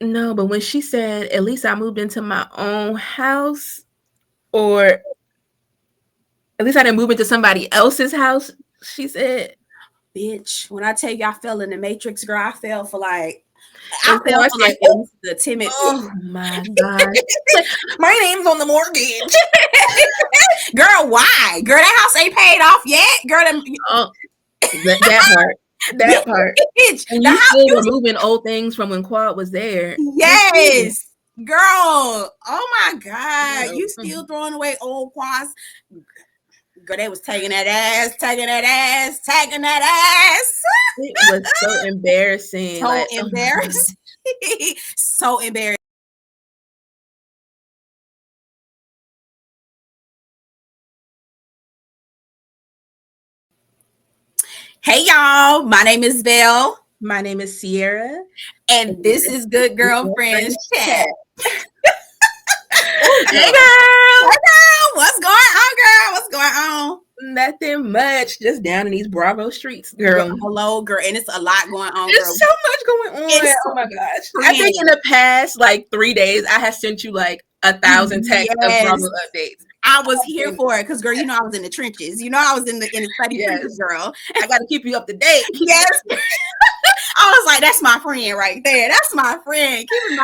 No, but when she said, at least I moved into my own house, or at least I didn't move into somebody else's house, she said. Bitch, when I tell you I fell in the Matrix, girl, I fell for like And so I said, at least the timid. oh my gosh. My name's on the mortgage. Girl, why? Girl, that house ain't paid off yet. Girl, Oh, that part. That part. bitch, And the you house still you removing old things from when Quad was there. yes. Girl, oh my God. You Mm. still throwing away old quads. Girl, they was taking that ass, taking that ass, taking that ass. It was so embarrassing. So Like, embarrassing. So embarrassing. Hey y'all, my name is Vel. my name is Sierra. And this is Good Girlfriends Chat. Hey Hey girl. girl, what's going on, girl? What's going on? Nothing much. Just down in these Bravo streets, girl. Hello, girl. And it's a lot going on, There's girl. so much going on. It's Oh my gosh. I think in the past like 3 days, I have sent you like 1,000 texts of Bravo updates. I was here for it because, girl, you know I was in the trenches. You know I was in the study trenches, girl. I got to keep you up to date. Yes. I was like, that's my friend right there. That's my friend. Keeping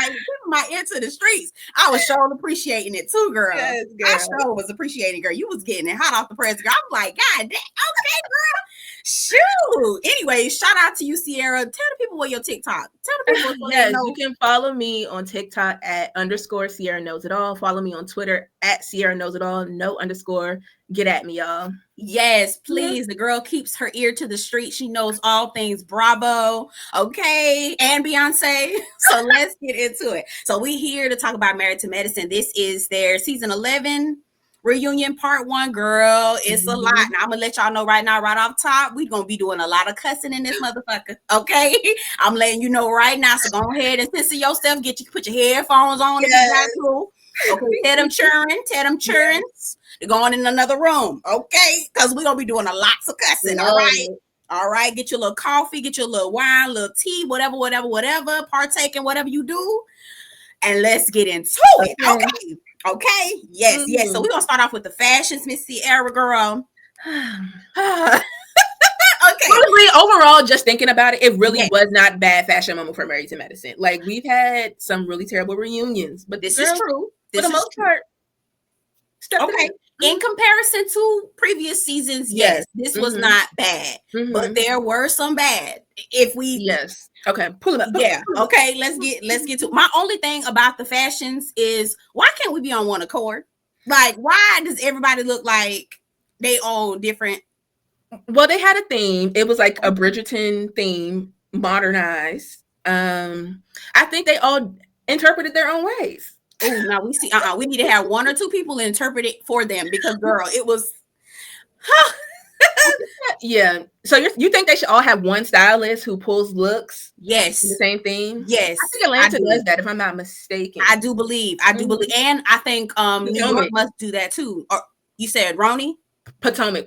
my ear to the streets. I was sure appreciating it too, girl. Yes, girl. I sure was appreciating, girl. You was getting it hot off the press, girl. I'm like, God damn, okay, girl. Shoot. Anyway, shout out to you, Sierra. Tell the people what your TikTok. Tell the people so yes, they know. you can follow me on TikTok at _ Sierra Knows It All. Follow me on Twitter at Sierra Knows It All. No _ Get at me, y'all. Yes, please. Mm-hmm. The girl keeps her ear to the street. She knows all things Bravo, okay, and Beyonce. So let's get into it. So we here to talk about Married to Medicine. This is their season 11 reunion part 1, girl. It's a lot. Now I'm gonna let y'all know right now, right off top, we're gonna be doing a lot of cussing in this motherfucker. Okay, I'm letting you know right now. So go ahead and censor yourself. Put your headphones on if you got to. Okay, tell them churning. Yes. They're going in another room, okay? Because we're gonna be doing a lots of cussing. All right. Get your little coffee, get your little wine, little tea, whatever. Partake in whatever you do, and let's get into it. Okay. Yes. So we're gonna start off with the fashions, Miss Sierra, girl. Okay. Honestly, overall, just thinking about it, it really was not bad fashion moment for Married to Medicine. Like, we've had some really terrible reunions, but this is true. For the most part. Okay. In comparison to previous seasons, yes, this was not bad, but there were some bad. If we okay, pull it up. Yeah, okay, let's get to. My only thing about the fashions is, why can't we be on one accord? Like, why does everybody look like they all different? Well, they had a theme. It was like a Bridgerton theme, modernized. I think they all interpreted their own ways. Oh, now we see. We need to have 1 or 2 people interpret it for them, because, girl, it was. Yeah. So you think they should all have one stylist who pulls looks? Yes. The same theme? Yes. I think Atlanta does that, if I'm not mistaken. I do believe. And I think New York must do that too. Or you said Roni? Potomac.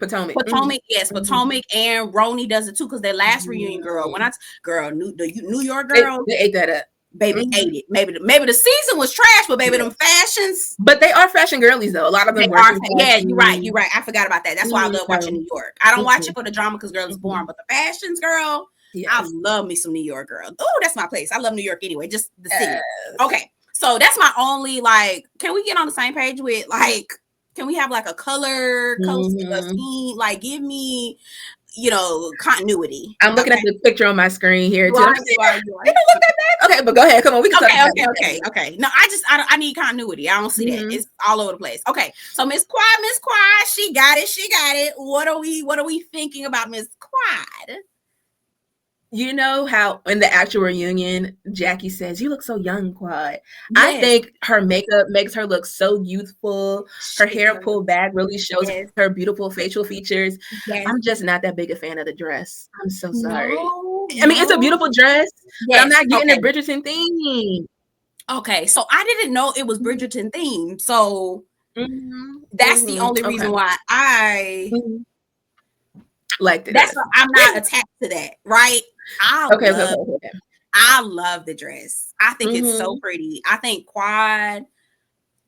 Yes, Potomac and Roni does it too, because their last reunion, girl. New York girl, they ate that up. Baby ate it. Maybe the season was trash, but baby, them fashions. But they are fashion girlies though. A lot of them are. Yeah, you're right. I forgot about that. That's why I love watching New York. I don't watch it for the drama because, girl, it's boring. But the fashions, girl, I love me some New York, girl. Oh, that's my place. I love New York anyway. Just the city. Okay, so that's my only, like. Can we get on the same page with, like? Can we have like a color scheme? Like, give me, continuity. I'm looking at the picture on my screen here too. You don't look that bad. Okay, but go ahead. Come on, we can talk. Okay. No, I need continuity. I don't see that. It's all over the place. Okay, so Miss Quad, she got it. What are we thinking about Miss Quad? You know how in the actual reunion, Jackie says, "You look so young, Quad." Yes. I think her makeup makes her look so youthful. Her hair pulled back really shows her beautiful facial features. Yes. I'm just not that big a fan of the dress. I'm so sorry. I mean, it's a beautiful dress, but I'm not getting the Bridgerton theme. Okay, so I didn't know it was Bridgerton themed. So that's the only reason why I liked it. That's why I'm not attached to that, right? Okay. I love the dress. I think it's so pretty. I think Quad,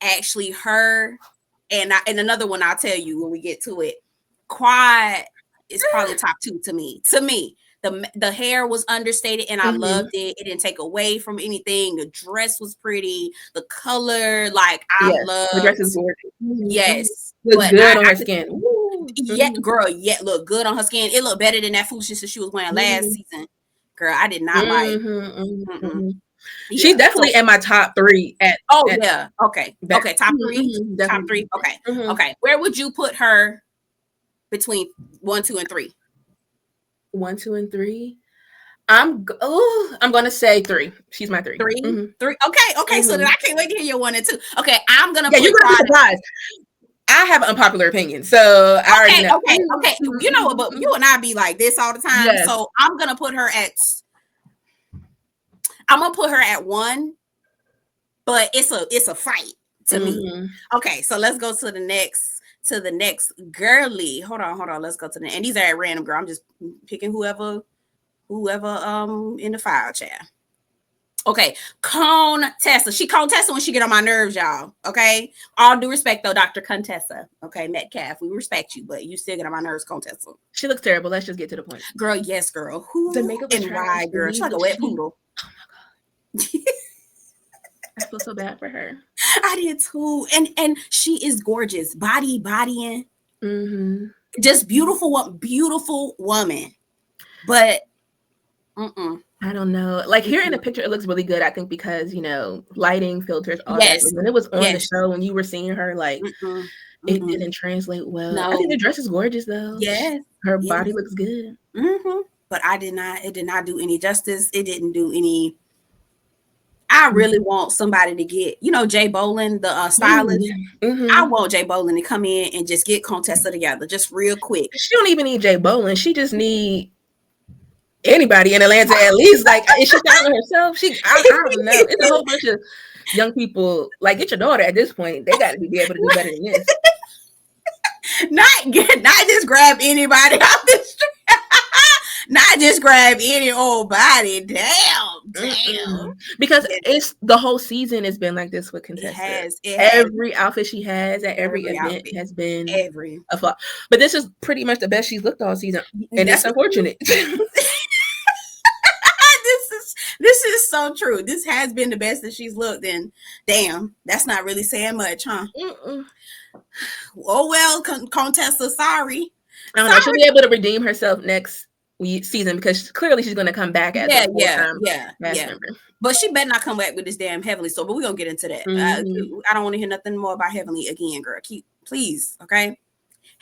actually her, and another one I'll tell you when we get to it. Quad is probably top two to me. To me, the hair was understated and I loved it. It didn't take away from anything. The dress was pretty. The color, like I loved. The dress is gorgeous. Yes, looks good on her skin. Yeah, girl, yeah, look good on her skin. It looked better than that foolishness that she was wearing last season. Girl, I did not like. Yeah, she's definitely in my top 3. Yeah, okay, okay, top 3, top 3. Okay, okay. Where would you put her between 1, 2, and 3? 1, 2, and 3. I'm gonna say 3. She's my 3. 3, 3. Okay. So then I can't wait to hear your 1 and 2. Okay, I'm gonna. Yeah, you're gonna be surprised. I have an unpopular opinion, so I already know. Okay. You know what? But you and I be like this all the time. Yes. So I'm gonna put her at. I'm gonna put her at 1, but it's a fight to me. Okay, so let's go to the next girly. Hold on. Let's go to and these are at random, girl. I'm just picking whoever in the file chat. Okay, Contessa. She Contessa when she get on my nerves, y'all. Okay, all due respect though, Dr. Contessa. Okay, Metcalf, we respect you, but you still get on my nerves, Contessa. She looks terrible. Let's just get to the point. Girl, yes, girl. Who the makeup and why, girl? She's like a wet poodle. Oh my god. I feel so bad for her. I did too. And she is gorgeous. Bodying. Just beautiful woman. But I don't know. Like here in the picture, it looks really good. I think because lighting, filters, all that. When it was on the show, when you were seeing her, like it didn't translate well. No. I think the dress is gorgeous though. Yes, her body looks good. But it did not do any justice. It didn't do any. I really want somebody to get, Jay Bolin, the stylist. I want Jay Bolin to come in and just get Contessa together, just real quick. She don't even need Jay Bolin. She just need anybody in Atlanta at least. Like, is she styling herself? I don't know. It's a whole bunch of young people. Like, get your daughter at this point. They got to be able to do better than this. Not just grab anybody off the street. Not just grab any old body. Damn. Because it's the whole season has been like this with Contessa. It has. Every outfit she has at every event has been a flop. But this is pretty much the best she's looked all season. And that's unfortunate. This is so true. This has been the best that she's looked, and damn, that's not really saying much, huh? Oh well, Contessa, sorry. I don't know. She'll be able to redeem herself next season because clearly she's going to come back as a full-time member. But she better not come back with this damn Heavenly Store. But we're gonna get into that. I don't want to hear nothing more about Heavenly again, girl. Please, okay.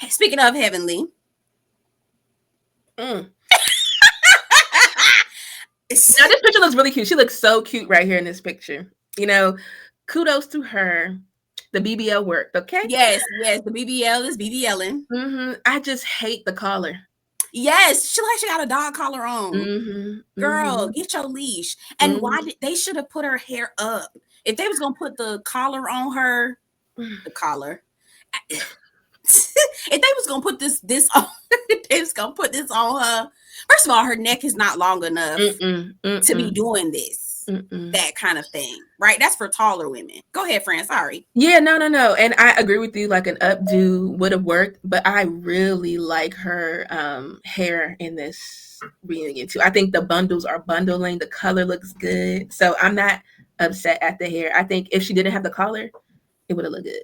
Speaking of Heavenly. Now this picture looks really cute. She looks so cute right here in this picture. Kudos to her. The BBL worked, okay? Yes. The BBL is BBLing. I just hate the collar. Yes, she got a dog collar on. Girl, get your leash. And why they should have put her hair up? If they was gonna put the collar on her, the collar. If they was gonna put this on, if they was gonna put this on her. First of all, her neck is not long enough to be doing this, that kind of thing, right? That's for taller women. Go ahead, Fran. Sorry. Yeah, no. And I agree with you. Like an updo would have worked, but I really like her hair in this reunion too. I think the bundles are bundling. The color looks good. So I'm not upset at the hair. I think if she didn't have the collar, it would have looked good.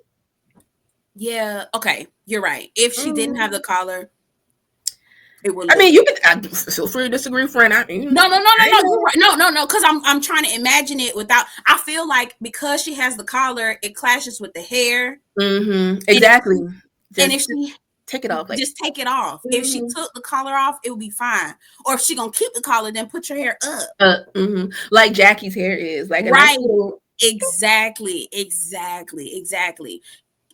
Yeah. Okay. You're right. If she didn't have the collar, I mean, you can feel free to disagree, friend. No. No. Because I'm trying to imagine it without. I feel like because she has the collar, it clashes with the hair. Exactly. And if she take it off, just take it off. If she took the collar off, it would be fine. Or if she gonna keep the collar, then put your hair up. Like Jackie's hair is like right. Exactly.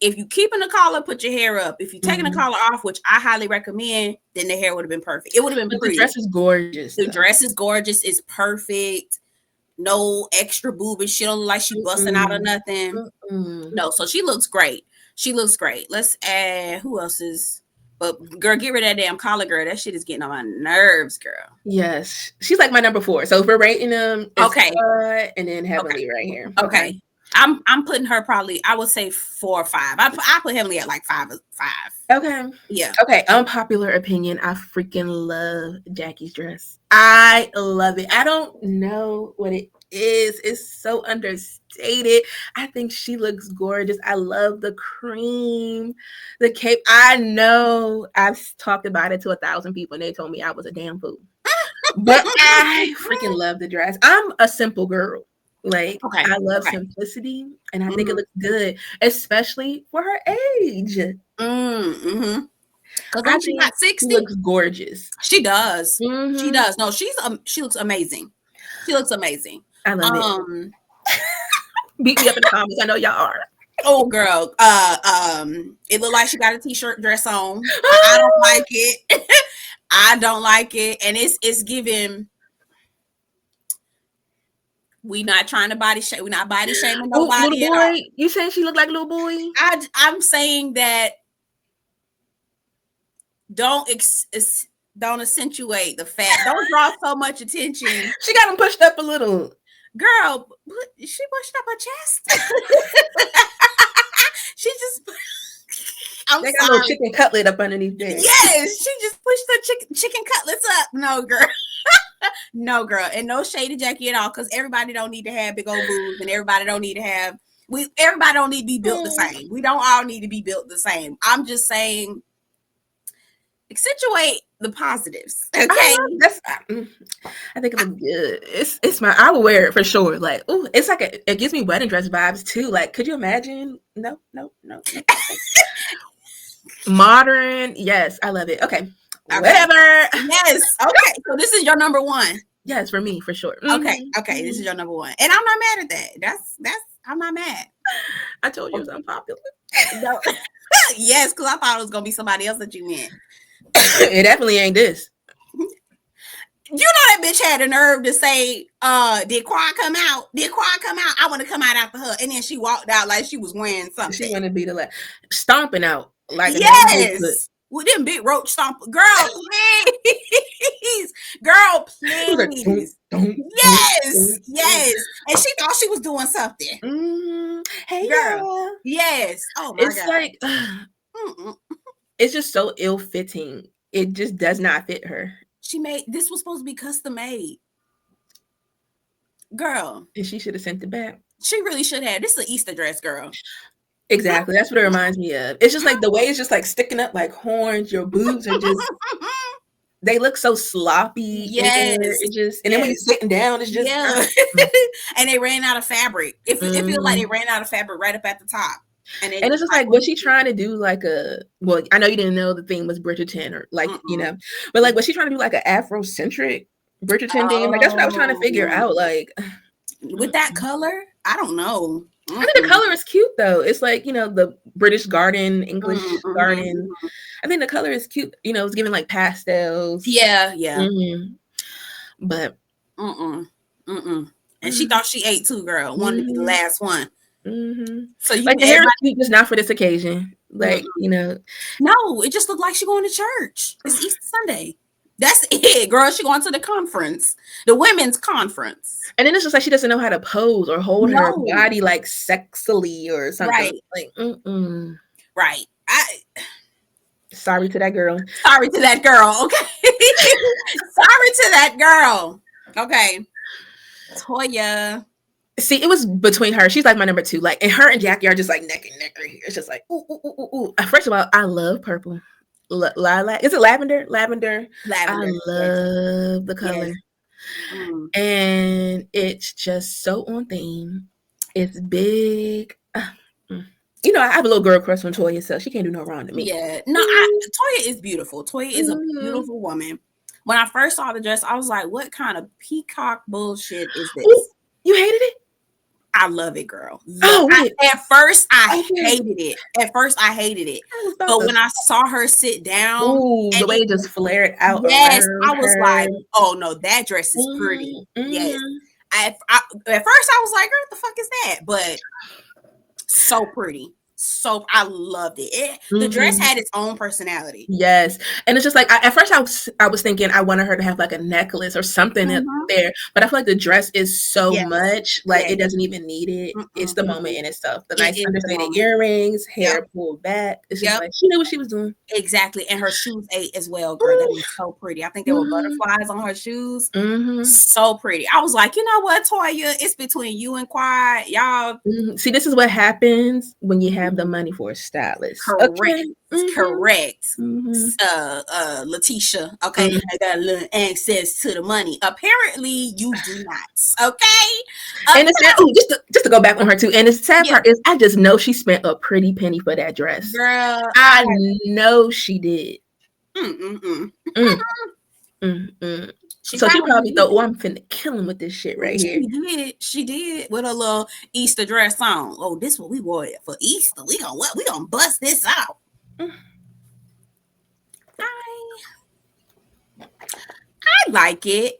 If you keeping the collar, put your hair up. If you're taking the collar off, which I highly recommend, then the hair would have been perfect. It would have been pretty. The dress is gorgeous. The dress is gorgeous. It's perfect. No extra boobies. She don't look like she busting out or nothing. No, so she looks great. Let's add, who else is But girl, get rid of that damn collar, girl. That shit is getting on my nerves, girl. Yes, she's like my number 4. So if we're rating them, it's okay, Quad and then Heavenly right here. Okay. I'm putting her probably, I would say 4 or 5. I put Heavenly at like 5. Okay. Yeah. Okay. Unpopular opinion. I freaking love Jackie's dress. I love it. I don't know what it is. It's so understated. I think she looks gorgeous. I love the cream, the cape. I know I've talked about it to 1,000 people and they told me I was a damn fool. But I freaking love the dress. I'm a simple girl. Like, I love simplicity, and I think it looks good, especially for her age. Because don't she got 60? She looks gorgeous. She does. She does. No, she looks amazing. She looks amazing. I love it. Beat me up in the comments. I know y'all are. Oh, girl. It looked like she got a t-shirt dress on. I don't like it. I don't like it, and it's giving. We not trying to body shame. We're not body shaming nobody. Little boy, you saying she looked like a little boy? I'm saying that don't accentuate the fact. Don't draw so much attention. She got him pushed up a little. Girl, she pushed up her chest. She just. They got a little chicken cutlet up underneath there. Yes, she just pushed the chicken cutlets up. No, girl. No, girl, and no shade to Jackie at all, because everybody don't need to have big old boobs, and everybody don't need to have. Everybody don't need to be built the same. We don't all need to be built the same. I'm just saying, accentuate the positives. Okay, I think it looks good. It's my. I will wear it for sure. Like, ooh, it's like it gives me wedding dress vibes too. Like, could you imagine? No. Modern, yes, I love it. Okay. Whatever. Yes. Okay. So this is your number 1. Yes, for me, for sure. Okay. This is your number 1, and I'm not mad at that. That's. I'm not mad. I told you it was unpopular. No. Yes, because I thought it was gonna be somebody else that you meant. It definitely ain't this. You know that bitch had the nerve to say, did Quad come out? Did Quad come out? I want to come out after her. And then she walked out like she was wearing something. She wanted to be the stomping out like yes. With them big roach stomp. Girl, please. Girl, please. Yes. And she thought she was doing something. Hey, girl. Yes. Oh, my God. It's like, it's just so ill-fitting. It just does not fit her. This was supposed to be custom made. Girl. And she should have sent it back. She really should have. This is an Easter dress, girl. Exactly. That's what it reminds me of. It's just like the way it's just like sticking up like horns. Your boobs are just, they look so sloppy. Yes. And then when you're sitting down, it's just. Yeah. And they ran out of fabric. It feels like they ran out of fabric right up at the top. And it's just like, was she trying to do like well, I know you didn't know the theme was Bridgerton or like, you know, but like, was she trying to do like an Afrocentric Bridgerton theme? Like, that's what I was trying to figure out. Like, with that color, I don't know. I think the color is cute though. It's like, you know, the British garden, English garden. I think the color is cute. You know, it's giving like pastels. Yeah. But. And she thought she ate too, girl. Wanted to be the last one. So like the hair is cute, just not for this occasion. Like, you know. No, it just looked like she going to church. It's Easter Sunday. That's it, girl. She going to the conference, the women's conference. And then it's just like she doesn't know how to pose or hold her body like sexily or something. Right. Like, Right. Sorry to that girl. Sorry to that girl. Okay. Sorry to that girl. Okay. Toya. See, it was between her. She's like my number 2. Like, and her and Jackie are just like neck and neck right here. It's just like, ooh. First of all, I love purple. Lilac. Is it lavender? Lavender. I love the color. Yes. And it's just so on theme. It's big. You know, I have a little girl crush on Toya, so she can't do no wrong to me. Yeah. No, Toya is beautiful. Toya is a beautiful woman. When I first saw the dress, I was like, what kind of peacock bullshit is this? Ooh, you hated it? I love it, girl. At first, I hated it. But when I saw her sit down, the way it just flared out. Yes, I was like, oh no, that dress is pretty. Yes. At first, I was like, what the fuck is that? But so pretty. So I loved it. The dress had its own personality. Yes, and it's just like at first I was thinking I wanted her to have like a necklace or something there, but I feel like the dress is so much like it doesn't even need it. It's the moment in itself. The nice understated earrings, hair pulled back. It's just like she knew what she was doing. Exactly, and her shoes ate as well, girl. That was so pretty. I think there were butterflies on her shoes. So pretty. I was like, you know what, Toya? It's between you and Quad, y'all. See, this is what happens when you have the money for a stylist. Correct. Okay? Correct. Leticia. Okay, I got a little access to the money. Apparently, you do not. Okay. And it's sad, just to go back on her too. And the sad part is, I just know she spent a pretty penny for that dress. Girl, I know she did. So she probably thought, "Oh, I'm finna kill him with this shit right here." She did with a little Easter dress on. Oh, this what we wore for Easter. We gonna bust this out. I like it.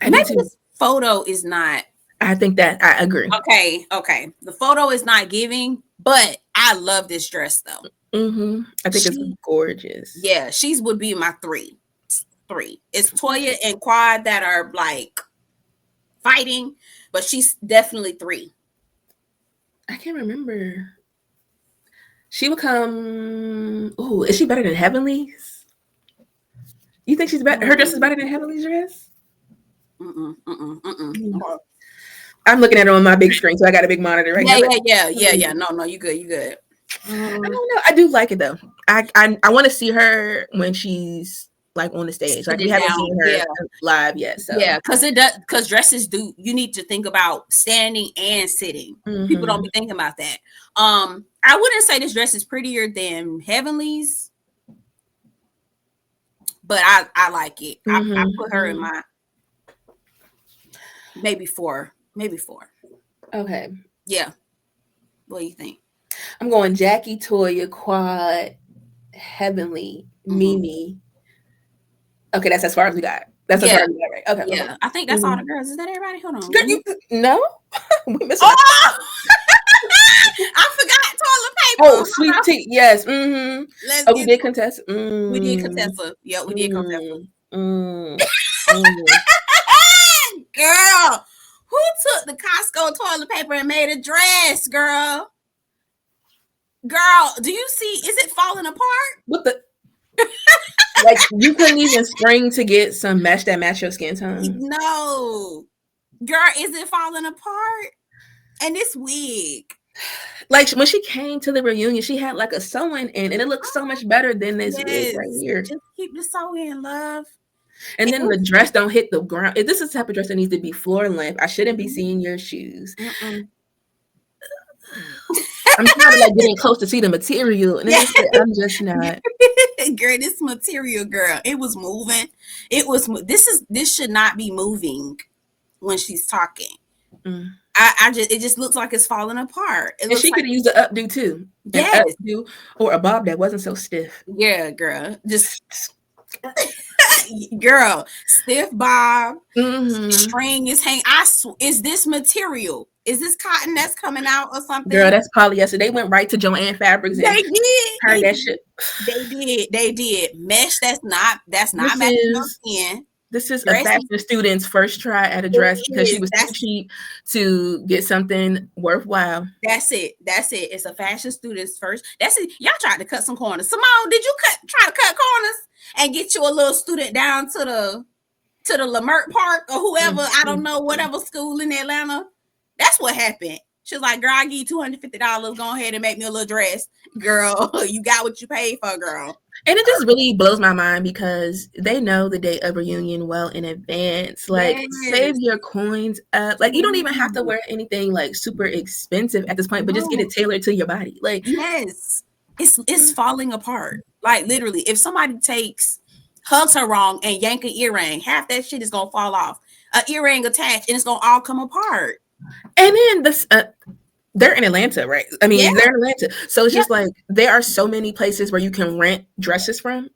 Maybe this photo is not. I think that I agree. Okay. The photo is not giving, but I love this dress though. I think it's gorgeous. Yeah, she's would be my three. It's Toya and Quad that are like fighting, but she's definitely 3. I can't remember. She would come. Oh, is she better than Heavenly's? You think she's better? Her dress is better than Heavenly's dress? I'm looking at her on my big screen, so I got a big monitor right now. Yeah. No, you good. I don't know. I do like it though. I want to see her when she's like on the stage. Like we haven't seen her live yet. So because dresses do. You need to think about standing and sitting. People don't be thinking about that. I wouldn't say this dress is prettier than Heavenly's, but I like it. I put her in my maybe 4. Okay. Yeah. What do you think? I'm going Jackie, Toya, Quad, Heavenly, Mimi. Okay, that's as far as we got. That's as far as we got, right? Okay. Yeah, I think that's all the girls. Is that everybody? Hold on. No, we missed. I forgot toilet paper. Oh, Sweet Tea. Yes. We did Contessa. We did Contessa. Yeah, we did Contessa. Girl, who took the Costco toilet paper and made a dress, girl? Girl, do you see? Is it falling apart? What the? Like you couldn't even spring to get some mesh that match your skin tone. No, girl, is it falling apart? And this wig, like when she came to the reunion, she had like a sewing in, and it looked so much better than this wig right here. Just keep the sewing, love. And then the dress don't hit the ground. If this is the type of dress that needs to be floor length, I shouldn't be seeing your shoes. I'm trying to like getting close to see the material, and I'm just not. Girl, this material, girl, it was moving. This should not be moving when she's talking. It just looks like it's falling apart. And she could have used an updo too. Yes, updo or a bob that wasn't so stiff. Yeah, girl, just. Girl, stiff bob, string is hanging. Is this material? Is this cotton that's coming out or something? Girl, that's polyester. They went right to Joanne Fabrics. They did. Heard that shit. They did. Mesh. That's not matching your skin. This is a fashion student's first try at a dress because she was too cheap to get something worthwhile. That's it. It's a fashion student's first. That's it. Y'all tried to cut some corners. Simone, did you try to cut corners and get you a little student down to the Lamert Park or whoever? I don't know, whatever school in Atlanta. That's what happened. She was like, girl, I give you $250. Go ahead and make me a little dress. Girl, you got what you paid for, girl. And it just really blows my mind because they know the date of reunion well in advance. Like, save your coins up. Like, you don't even have to wear anything like super expensive at this point, but just get it tailored to your body. Like, yes, it's falling apart. Like, literally, if somebody hugs her wrong and yank an earring, half that shit is gonna fall off. An earring attached, and it's gonna all come apart. And then this. They're in Atlanta, right? I mean, they're in Atlanta. So it's just like there are so many places where you can rent dresses from.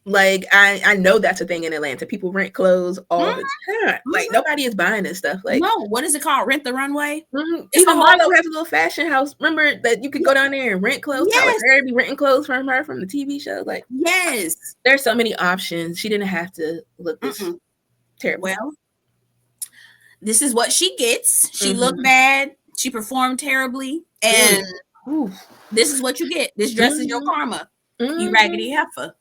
Like I know that's a thing in Atlanta. People rent clothes all the time. Like nobody is buying this stuff. Like no, what is it called? Rent the Runway. Even Marlo has a little fashion house. Remember that you could go down there and rent clothes. Tyler Perry be renting clothes from her from the TV show. Like yes, there's so many options. She didn't have to look this terrible. Well, this is what she gets. She looked bad. She performed terribly, and this is what you get. This dress is your karma. You raggedy heifer.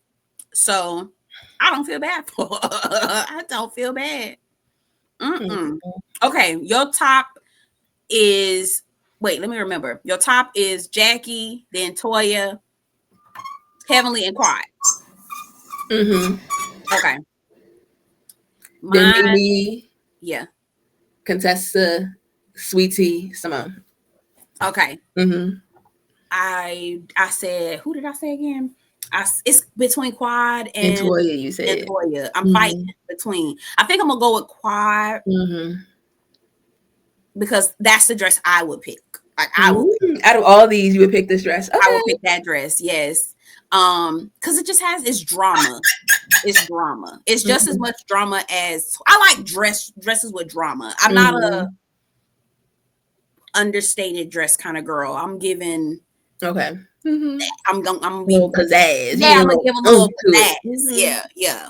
So I don't feel bad for her. I don't feel bad. Okay, your top is wait, let me remember. Your top is Jackie, then Toya, Heavenly, and Quad. Okay. Then Mimi, yeah. Contessa, Sweet Tea, Simone. Okay. I said, who did I say again? It's between Quad and Toya. You said and Toya. I'm fighting between. I think I'm gonna go with Quad because that's the dress I would pick. Like I would pick. Out of all these, you would pick this dress. Okay. I would pick that dress. Yes, because it just has its drama. It's drama. It's just as much drama as I like dresses with drama. I'm not a understated dress kind of girl. I'm giving. Okay. I'm gonna little pizzazz. Yeah, I'm gonna give a little pizzazz. Yeah.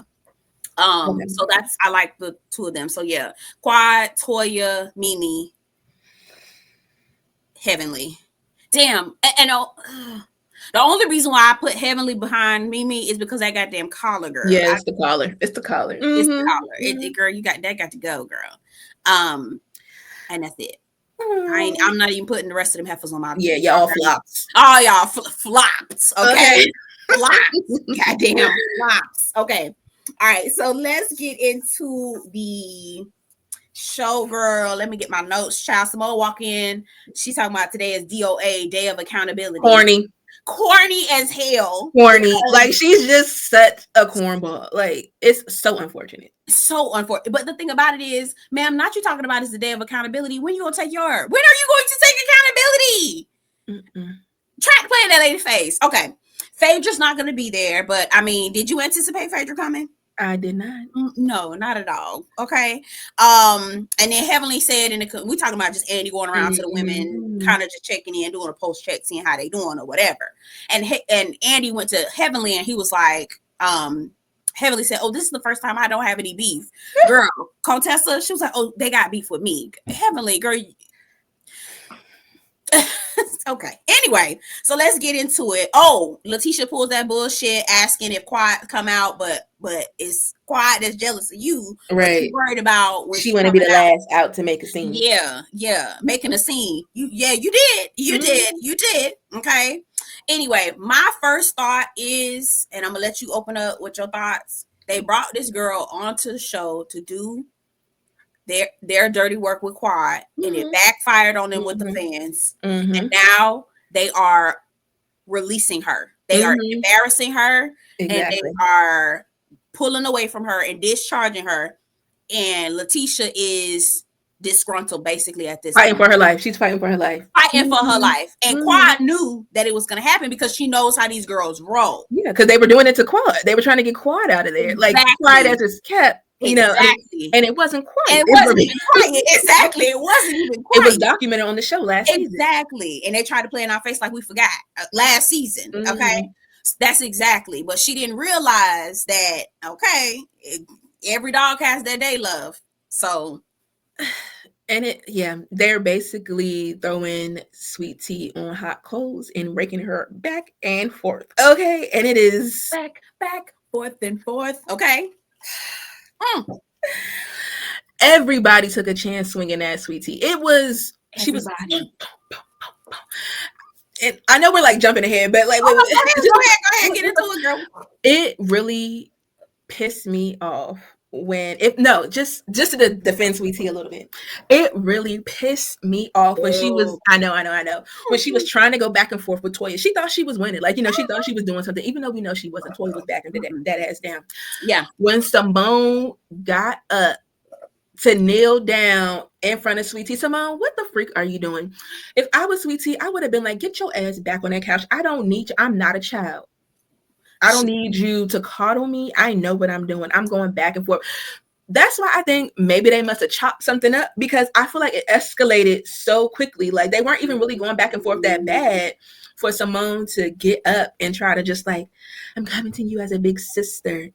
So that's I like the two of them. So yeah, Quad, Toya, Mimi, Heavenly. Damn, and the only reason why I put Heavenly behind Mimi is because that goddamn collar, girl. Yeah, it's the collar. It's the collar. It's the collar. Girl, you got to go, girl. And that's it. I'm not even putting the rest of them heifers on my. Yeah, y'all flops. Oh, y'all flops. Okay. Flops. Goddamn flops. Okay. All right. So let's get into the show, girl. Let me get my notes. Child Simone walk in. She's talking about today is DOA, Day of Accountability. Corny as hell. Corny. Like she's just such a cornball. Like it's so unfortunate. So unfortunate. But the thing about it is, ma'am, not you talking about is the day of accountability. When you gonna take your? When are you going to take accountability? Track playing that lady face. Okay. Phaedra's not gonna be there, but I mean, did you anticipate Phaedra coming? I did not. No, not at all. Okay. And then Heavenly said we talking about just Andy going around to the women, kind of just checking in, doing a post check, seeing how they doing or whatever. And Andy went to Heavenly and he was like, Heavenly said, "Oh, this is the first time I don't have any beef." Girl, Contessa, she was like, "Oh, they got beef with me." Heavenly, girl. Okay. Anyway, so let's get into it. Oh, Leticia pulls that bullshit asking if Quad come out, but it's Quad that's jealous of you. Right. Worried about when she want to be the last out to make a scene. Yeah. Making a scene. You did. Okay. Anyway, my first thought is, and I'm gonna let you open up with your thoughts. They brought this girl onto the show to do their dirty work with Quad, and it backfired on them with the fans. And now they are releasing her. They are embarrassing her, and they are pulling away from her and discharging her. And Leticia is disgruntled basically at this fighting for her life. She's fighting for her life. Fighting for her life. And Quad knew that it was going to happen because she knows how these girls roll. Yeah, because they were doing it to Quad. They were trying to get Quad out of there. Like Quad as it's kept. You know, and it wasn't quiet. It wasn't even quiet. Exactly. It wasn't even quiet. It was documented on the show last season. Exactly. And they tried to play in our face like we forgot last season. Okay. That's exactly. But she didn't realize that, every dog has their day, love. So. And they're basically throwing Sweet Tea on hot coals and raking her back and forth. Okay. And it is back, forth and forth. Okay. Everybody took a chance swinging that Sweet Tea. It was everybody. And I know we're like jumping ahead, but like go ahead, get into it, girl. It really pissed me off just to defend Sweet Tea a little bit. It really pissed me off when she was I know when she was trying to go back and forth with Toya. She thought she was winning, like, she thought she was doing something, even though we know she wasn't. Toya was backing that ass down. Yeah. When Simone got up to kneel down in front of Sweet Tea, Simone, what the freak are you doing? If I was Sweet Tea, I would have been like, get your ass back on that couch. I don't need you. I'm not a child. I don't need you to coddle me. I know what I'm doing. I'm going back and forth. That's why I think maybe they must have chopped something up, because I feel like it escalated so quickly. Like they weren't even really going back and forth that bad for Simone to get up and try to just like, I'm coming to you as a big sister.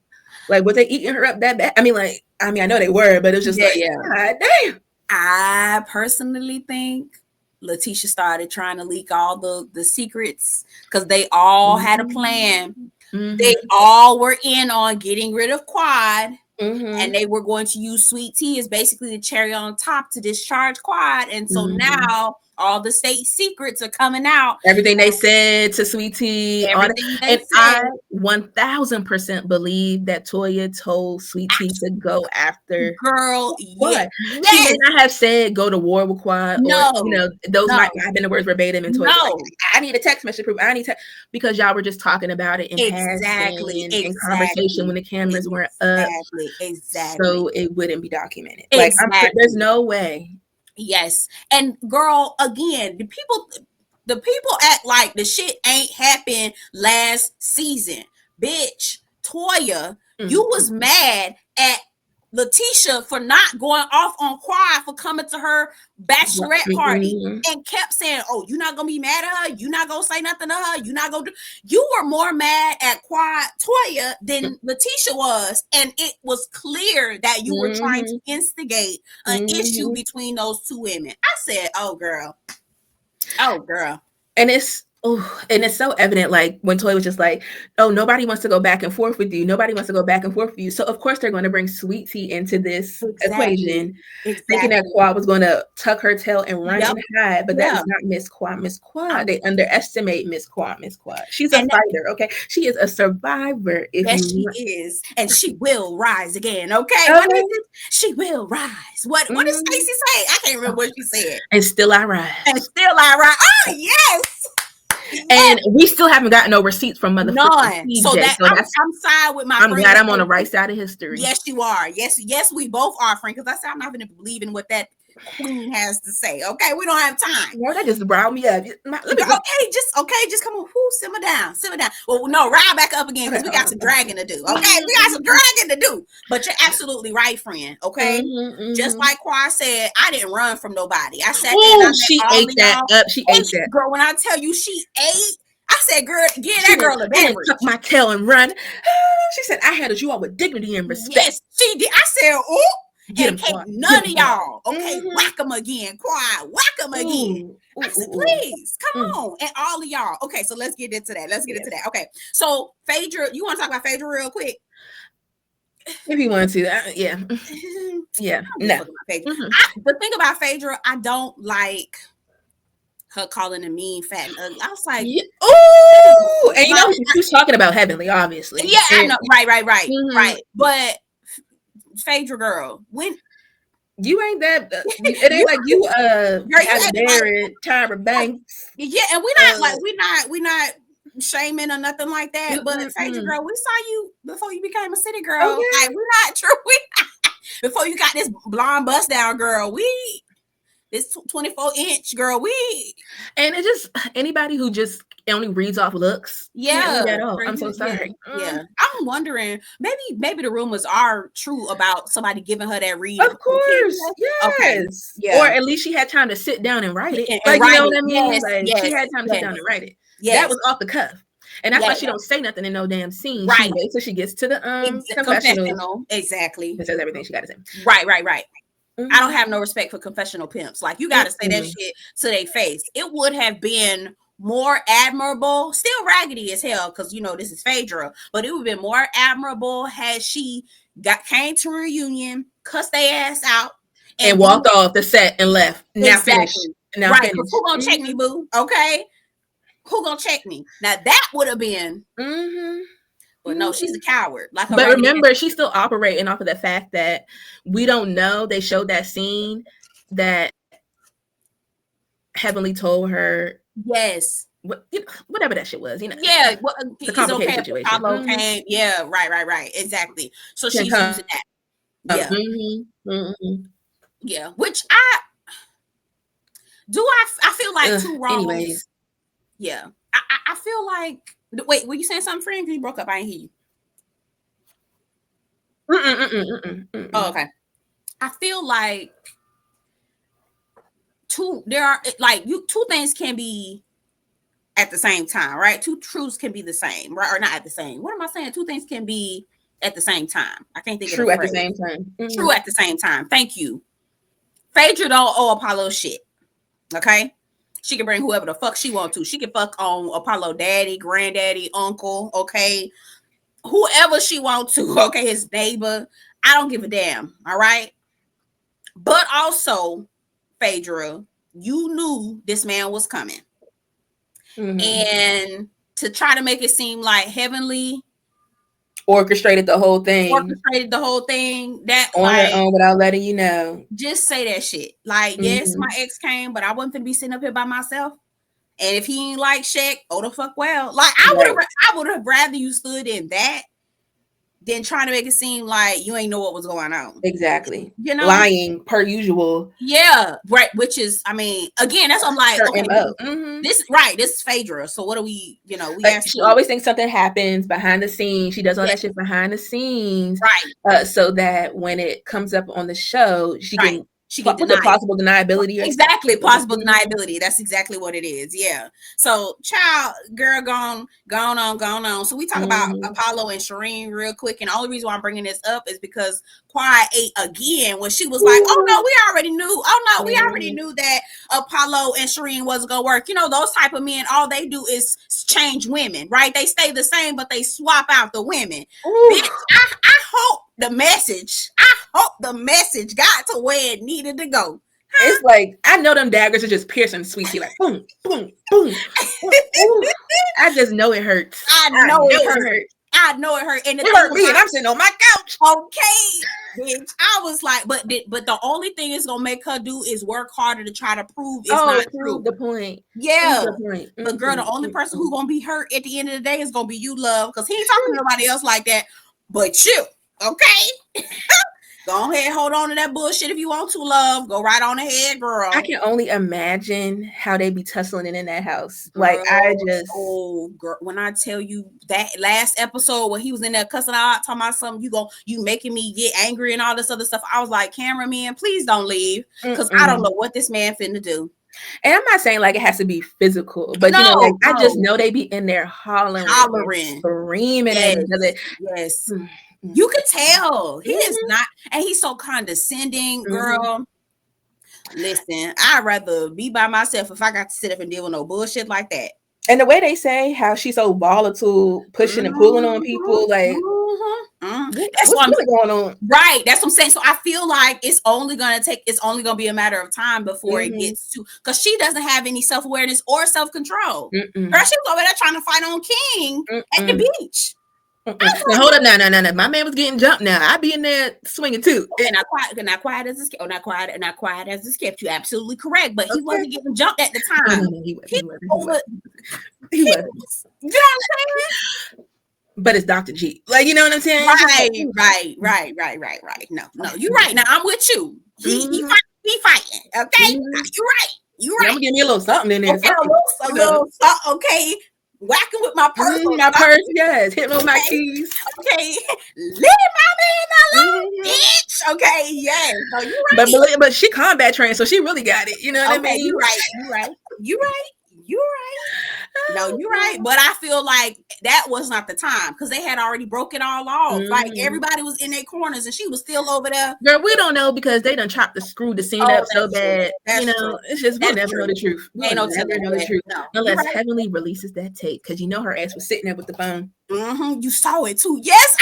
Like, were they eating her up that bad? I mean, I know they were, but it was just God damn. I personally think Leticia started trying to leak all the secrets because they all had a plan. They all were in on getting rid of Quad. And they were going to use Sweet Tea as basically the cherry on top to discharge Quad. And so now all the state secrets are coming out. Everything they said to Sweet Tea. Everything they and said. I 1000% believe that Toya told Sweet Tea to go after Girl. Quad. Yes. She may not have said go to war with Quad. No. Or, those might not have been the words verbatim. And Toya was like, I need a text message proof. Because y'all were just talking about it in passing, in conversation when the cameras weren't up. Exactly. So it wouldn't be documented. Like, there's no way. Yes. And girl, again, the people act like the shit ain't happened last season. Bitch, Toya, you was mad at Leticia for not going off on Quad for coming to her bachelorette party and kept saying, oh, you're not gonna be mad at her, you're not gonna say nothing to her, you're not gonna do. You were more mad at Quad Toya than Leticia was, and it was clear that you were trying to instigate an issue between those two women. I said, oh girl. And it's so evident, like when Toya was just like, oh, nobody wants to go back and forth with you. Nobody wants to go back and forth with you. So of course they're going to bring Sweet Tea into this equation, thinking that Quad was going to tuck her tail and run and hide. But that is not Miss Quad. Miss Quad. They underestimate Miss Quad. She's a fighter, okay? She is a survivor. She is. And she will rise again, okay? She will rise. What did Stacey say? I can't remember what she said. And still I rise. Oh, yes. And we still haven't gotten no receipts from motherfucking TJ. So I'm side with my I'm glad I'm on the right side of history. Yes, you are. Yes, we both are, friend. Because I said I'm not going to believe in what that queen has to say. Okay, we don't have time. No, that just riled me up. Just come on. Simmer down. Well, no, rile back up again because we got some dragging to do. Okay, we got some dragging to do. But you're absolutely right, friend. Okay, just like Quad said, I didn't run from nobody. I sat there. She ate that up. She ate that, girl. When I tell you, she ate. I said, girl, give that girl a beverage. Tuck my tail and run. She said, I handled you all with dignity and respect. Yes, she did. I said, oh. And none of y'all, okay, whack them again, Quad, whack them again. I said, please, come on. And all of y'all. Okay, so let's get into that. Okay, so Phaedra, you want to talk about Phaedra real quick? If you want to, yeah. Yeah, no. The thing about Phaedra, I don't like her calling a mean fat and ugly. I was like, oh, and you know, she's talking about Heavenly, obviously. Yeah, I know. Right. But Phaedra girl, when you ain't that it ain't like you Barrett, Tyra Banks. Yeah, and we're not shaming or nothing like that. But Phaedra girl, we saw you before you became a city girl. Like, we're not true. Before you got this blonde bust down girl, this 24-inch girl, and it just anybody who just only reads off looks. I'm so sorry. Yeah. I'm wondering, maybe the rumors are true about somebody giving her that read. Of course, yes. Okay. Yeah. Or at least she had time to sit down and write it. Like, you know what I mean? She had time to sit down and write it. Yes. That was off the cuff. And that's why she don't say nothing in no damn scene. Right. She waits till she gets to the confessional. Exactly. And says everything she got to say. Right. I don't have no respect for confessional pimps. Like, you got to say that shit to their face. It would have been more admirable, still raggedy as hell, because this is Phaedra, but it would have been more admirable had she came to a reunion, cussed their ass out, and walked off the set and left. Now finished. Now right. Finished. Who gonna check me, boo? Okay. Who gonna check me? Now that would have been. But no, she's a coward. But remember, she's still operating off of the fact that we don't know. They showed that scene that Heavenly told her. Yes. Whatever that shit was, Yeah. the complicated situation. Came. Yeah. Right. Exactly. So she's using that. Yeah. Yeah. Which I feel like two wrongs. Anyways. Yeah. I feel like Wait, were you saying something, friend? You broke up. I ain't hear you. Oh, okay. I feel like two things can be at the same time, right? Two truths can be the same, right? Or not at the same. What am I saying? Two things can be at the same time. I can't think of True at the same time. True at the same time. Thank you. Phaedra don't owe Apollo shit. Okay? She can bring whoever the fuck she want to. She can fuck on Apollo daddy, granddaddy, uncle, okay? Whoever she want to, okay? His neighbor. I don't give a damn, all right? But also, Phaedra, you knew this man was coming. And to try to make it seem like Heavenly orchestrated the whole thing. That on her own without letting you know. Just say that shit. Like, yes, my ex came, but I wasn't gonna be sitting up here by myself. And if he ain't like Shaq, oh the fuck well. Like, I would have rather you stood in that than trying to make it seem like you ain't know what was going on. Exactly. You know, lying per usual. Yeah, right. Which is, I mean, again, that's what I'm like. Okay, this is Phaedra. So what do we, you know, she always thinks something happens behind the scenes. She does all that shit behind the scenes, right? So that when it comes up on the show, she can plausible deniability. Exactly, plausible deniability. That's exactly what it is. Yeah. So, child, girl, gone on. So we talk about Apollo and Shireen real quick, and the only reason why I'm bringing this up is because Quad ate again when she was like, "Oh no, we already knew. Oh no, we already knew that Apollo and Shireen wasn't gonna work." You know, those type of men, all they do is change women, right? They stay the same, but they swap out the women. Bitch, I hope the message got to where it needed to go. It's like, I know them daggers are just piercing Sweet Tea, like boom, boom, boom. I just know it hurts. I know it hurts. And it hurt me, and I'm sitting on my couch. Okay, bitch. I was like, but the only thing it's gonna make her do is work harder to try to prove it's not true. The point. Yeah. But girl, the only person who's gonna be hurt at the end of the day is gonna be you, love, because he ain't talking to nobody else like that but you. Okay. Go ahead, hold on to that bullshit if you want to, love. Go right on ahead, girl. I can only imagine how they be tussling in that house. Girl, like, I just... Oh, girl, when I tell you that last episode where he was in there cussing out, talking about something, you making me get angry and all this other stuff, I was like, cameraman, please don't leave, because I don't know what this man finna do. And I'm not saying like it has to be physical, but you know, like I just know they be in there hollering, screaming at each other. Yes. You could tell he is not, and he's so condescending, girl. Listen, I'd rather be by myself if I got to sit up and deal with no bullshit like that. And the way they say how she's so volatile, pushing and pulling on people, like that's what's really going on. Right, that's what I'm saying. So I feel like it's only gonna be a matter of time before it gets to, because she doesn't have any self-awareness or self-control. Girl, she was over there trying to fight on King at the beach. Now, hold up, no. My man was getting jumped. Now I be in there swinging too. And not quiet as this. Not quiet as this kept. You absolutely correct, but he wasn't getting jumped at the time. No, he wasn't. You know what I'm saying? But it's Dr. G. Like, you know what I'm saying? Right. No, you're right. Now I'm with you. He fighting. Okay, you're right. I'm gonna give me a little something in there. Okay, a little something. Okay. Whacking with my purse. Yes. Hitting with my keys. Okay. Leave my man alone, bitch. Okay, yes. No, you're right. But she combat trained, so she really got it. You know what I mean? You're right. No, you're right. But I feel like that was not the time, because they had already broke it all off. Like, everybody was in their corners and she was still over there. Girl, we don't know, because they done screwed the scene up so bad. You know, it's just, we'll never know the truth. Ain't no telling the truth. Unless Heavenly releases that tape, because you know her ass was sitting there with the phone. You saw it too. Yes,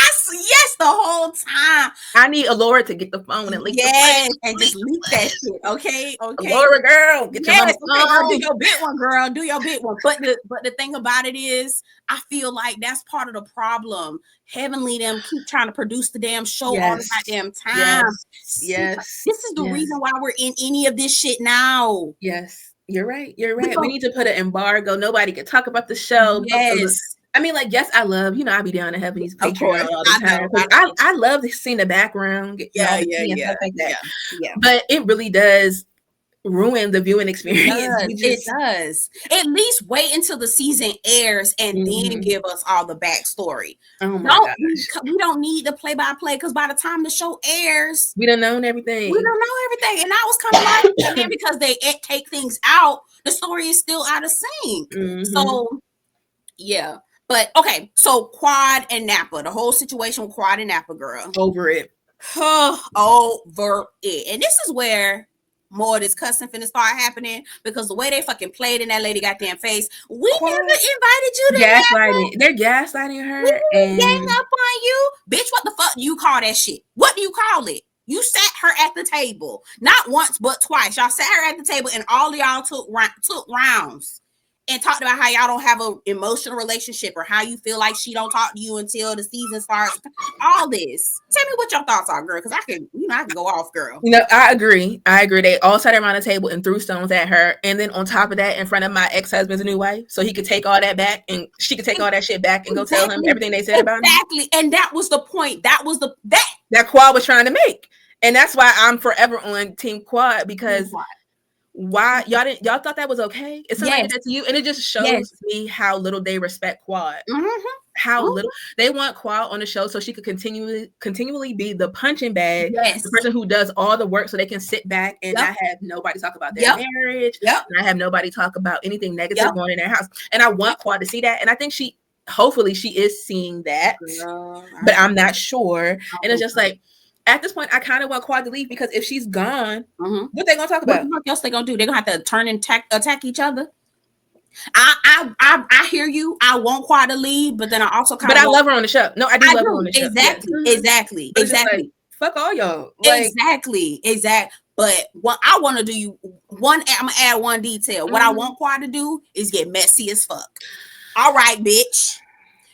the whole time. I need Alora to get the phone and leak and just leak that shit. Okay. Alora, girl, get your phone. Do your big one, girl. Do your big one. But the thing about it is, I feel like that's part of the problem. Heavenly them keep trying to produce the damn show all the goddamn time. Yes. This is the reason why we're in any of this shit now. Yes. You're right. We need to put an embargo. Nobody can talk about the show. Yes. I mean, like, yes, I love, I be down to Heavenly's Patreon all the time. I love seeing the background. Yeah. But it really does ruin the viewing experience. It does. At least wait until the season airs and then give us all the backstory. Oh my gosh. We don't need the play-by-play because by the time the show airs, we don't know everything. And I was kind of like, and then because they take things out, the story is still out of sync. So, yeah. But okay, so Quad and Napa, the whole situation with Quad and Napa, girl. Over it. Over it. And this is where more of this cussing finna start happening because the way they fucking played in that lady goddamn face, we never invited you to gaslighting. They're gaslighting her and gang up on you. Bitch, what the fuck do you call that shit? What do you call it? You sat her at the table. Not once, but twice. Y'all sat her at the table and all of y'all took rounds and talked about how y'all don't have an emotional relationship or how you feel like she don't talk to you until the season starts. All this. Tell me what your thoughts are, girl, because I can go off, girl. I agree. They all sat around the table and threw stones at her. And then on top of that, in front of my ex-husband's new wife, so he could take all that back and she could take all that shit back and go tell him everything they said about him. Exactly. And that was the point. That Quad was trying to make. And that's why I'm forever on Team Quad because why y'all thought that was okay? It's somebody did that to you, and it just shows me how little they respect Quad. How little they want Quad on the show so she could continually be the punching bag, the person who does all the work so they can sit back and not have nobody talk about their marriage, not have nobody talk about anything negative going in their house. And I want Quad to see that, and I think hopefully she is seeing that, but I'm not sure. And it's just like, at this point, I kind of want Quad to leave because if she's gone, what they gonna talk about? What else they gonna do? They're gonna have to turn and attack each other. I hear you. I want Quad to leave, but then I also I love her on the show. No, I do love her on the show. Exactly. Like, fuck all y'all. Like, exactly. But what I want to do, I'm gonna add one detail. What I want Quad to do is get messy as fuck. All right, bitch.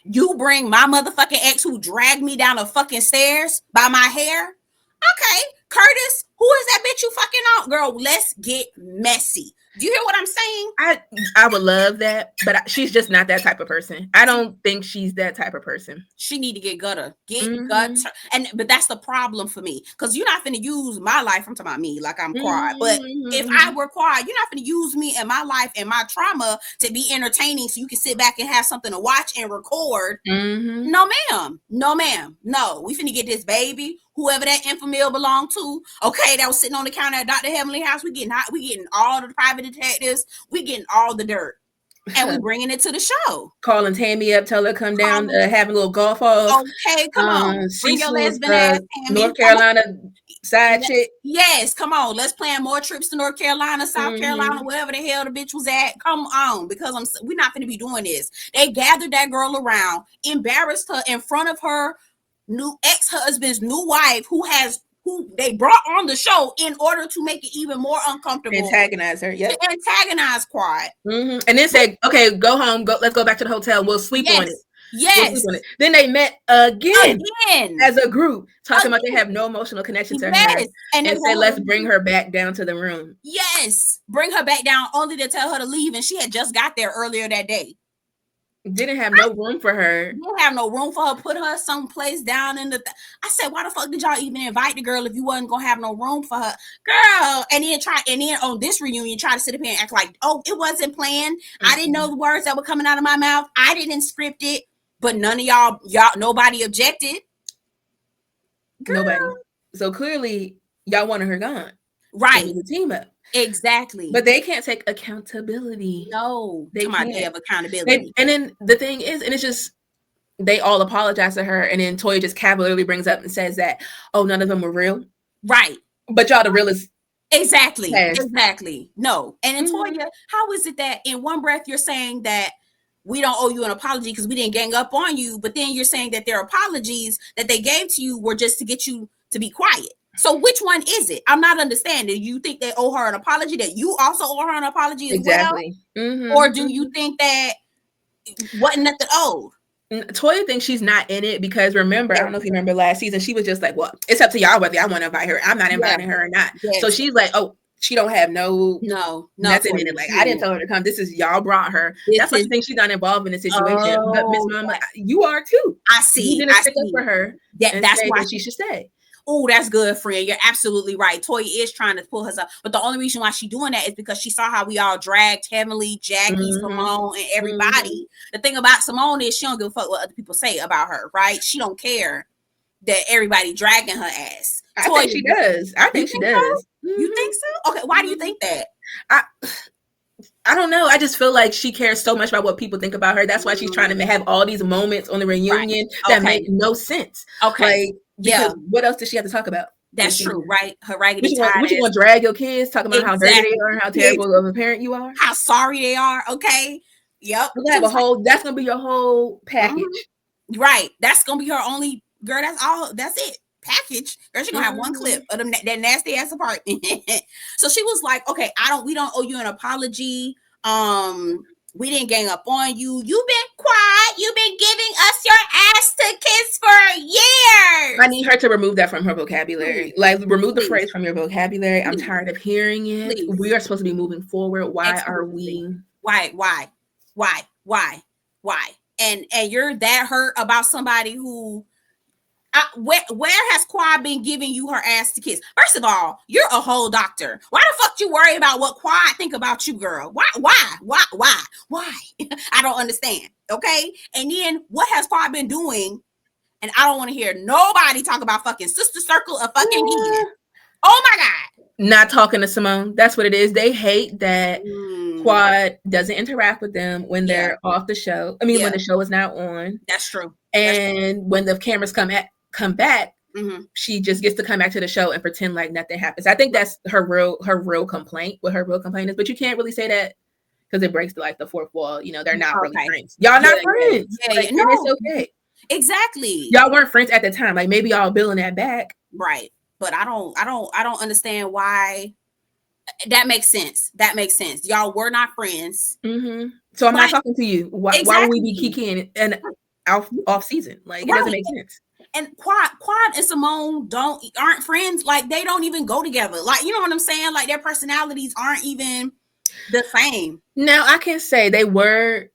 You bring my motherfucking ex who dragged me down the fucking stairs by my hair. Okay, Curtis, who is that bitch you fucking on? Girl, let's get messy. Do you hear what I'm saying? I would love that, but she's just not that type of person. I don't think she's that type of person. She need to get gutter. Gutter. But that's the problem for me. Because you're not finna use my life. I'm talking about me, like I'm Quad. But if I were Quad, you're not finna use me and my life and my trauma to be entertaining so you can sit back and have something to watch and record. No, ma'am. No, we finna get this baby, whoever that infamil belonged to, okay, that was sitting on the counter at Dr. Heavenly House. We getting all the private detectives. We getting all the dirt. And we bringing it to the show. Calling Tammy up, tell her come down, having a little golf off. Okay, come on. Bring your lesbian ass, Tammy. North Carolina side chick. Yes, come on. Let's plan more trips to North Carolina, South Carolina, wherever the hell the bitch was at. Come on, because we're not going to be doing this. They gathered that girl around, embarrassed her in front of her new ex-husband's new wife, who they brought on the show in order to make it even more uncomfortable. Antagonize her, to antagonize Quad. And then say, okay, go home, let's go back to the hotel, we'll sleep on it. Yes. Then they met again as a group, talking about they have no emotional connection to her. And say, let's bring her back down to the room. Yes. Bring her back down only to tell her to leave. And she had just got there earlier that day. Didn't have no room for her. Didn't have no room for her. Put her someplace down in the. I said, why the fuck did y'all even invite the girl if you wasn't gonna have no room for her, girl? And then on this reunion, try to sit up here and act like, oh, it wasn't planned. I didn't know the words that were coming out of my mouth. I didn't script it. But none of y'all, nobody objected. Girl. Nobody. So clearly, y'all wanted her gone. Right. The team up. Exactly. But they can't take accountability. No. They have accountability. And then the thing is, and it's just, they all apologize to her. And then Toya just cavalierly brings up and says that, oh, none of them were real. Right. But y'all the realest. Exactly. No. And in Toya, how is it that in one breath you're saying that we don't owe you an apology because we didn't gang up on you, but then you're saying that their apologies that they gave to you were just to get you to be quiet. So which one is it? I'm not understanding. You think they owe her an apology, that you also owe her an apology as well? Or do you think that wasn't nothing owed? Toya thinks she's not in it because remember, I don't know if you remember last season, she was just like, well, it's up to y'all whether I want to invite her. I'm not inviting her or not. So she's like, oh, she don't have nothing in it. Like, I didn't tell her to come. This is y'all brought her. That's why she thinks she's not involved in the situation. But Miss Mama, you are too. I see. You didn't stick up for her. That's why she should stay. Oh, that's good, friend. You're absolutely right. Toya is trying to pull herself, but the only reason why she's doing that is because she saw how we all dragged Heavenly, Jackie, Simone, and everybody. The thing about Simone is she don't give a fuck what other people say about her, right? She don't care that everybody dragging her ass. I think she does. I think she does. You think so? Okay, why do you think that? I don't know. I just feel like she cares so much about what people think about her. That's why she's trying to have all these moments on the reunion that make no sense. Okay. Like, because what else does she have to talk about? That's true, right? Her raggedy tie. What you want to drag your kids talking about how dirty they are and how terrible of a parent you are? How sorry they are, okay? Yep. We're gonna have that's gonna be your whole package. Right. That's gonna be her only girl. That's all. That's it. Package. Girl, she's gonna have one clip of them that nasty ass apartment. So she was like, okay, we don't owe you an apology. We didn't gang up on you. You've been quiet. You've been giving us your ass to kiss for years. I need her to remove that from her vocabulary. Like, remove the phrase from your vocabulary. I'm tired of hearing it. We are supposed to be moving forward. Why are we? Why? And you're that hurt about somebody who where has Quad been giving you her ass to kiss? First of all, you're a whole doctor. Why the fuck you worry about what Quad think about you, girl? Why? I don't understand. Okay. And then what has Quad been doing? And I don't want to hear nobody talk about fucking sister circle of fucking Gideon. Oh my God. Not talking to Simone. That's what it is. They hate that Quad doesn't interact with them when they're off the show. I mean, when the show is not on. That's true. And when the cameras come back, she just gets to come back to the show and pretend like nothing happens. I think that's her real complaint. What her real complaint is, but you can't really say that because it breaks the fourth wall. You know, they're not really friends. Y'all not friends. No, it's okay. Exactly. Y'all weren't friends at the time. Like, maybe y'all billing that back, right? But I don't understand why. That makes sense. Y'all were not friends. So I'm not talking to you. Why would we be kikiing and off season? Like, it doesn't make sense. And Quad and Simone aren't friends. Like, they don't even go together. Like, you know what I'm saying? Like, their personalities aren't even the same. Now, I can say they were,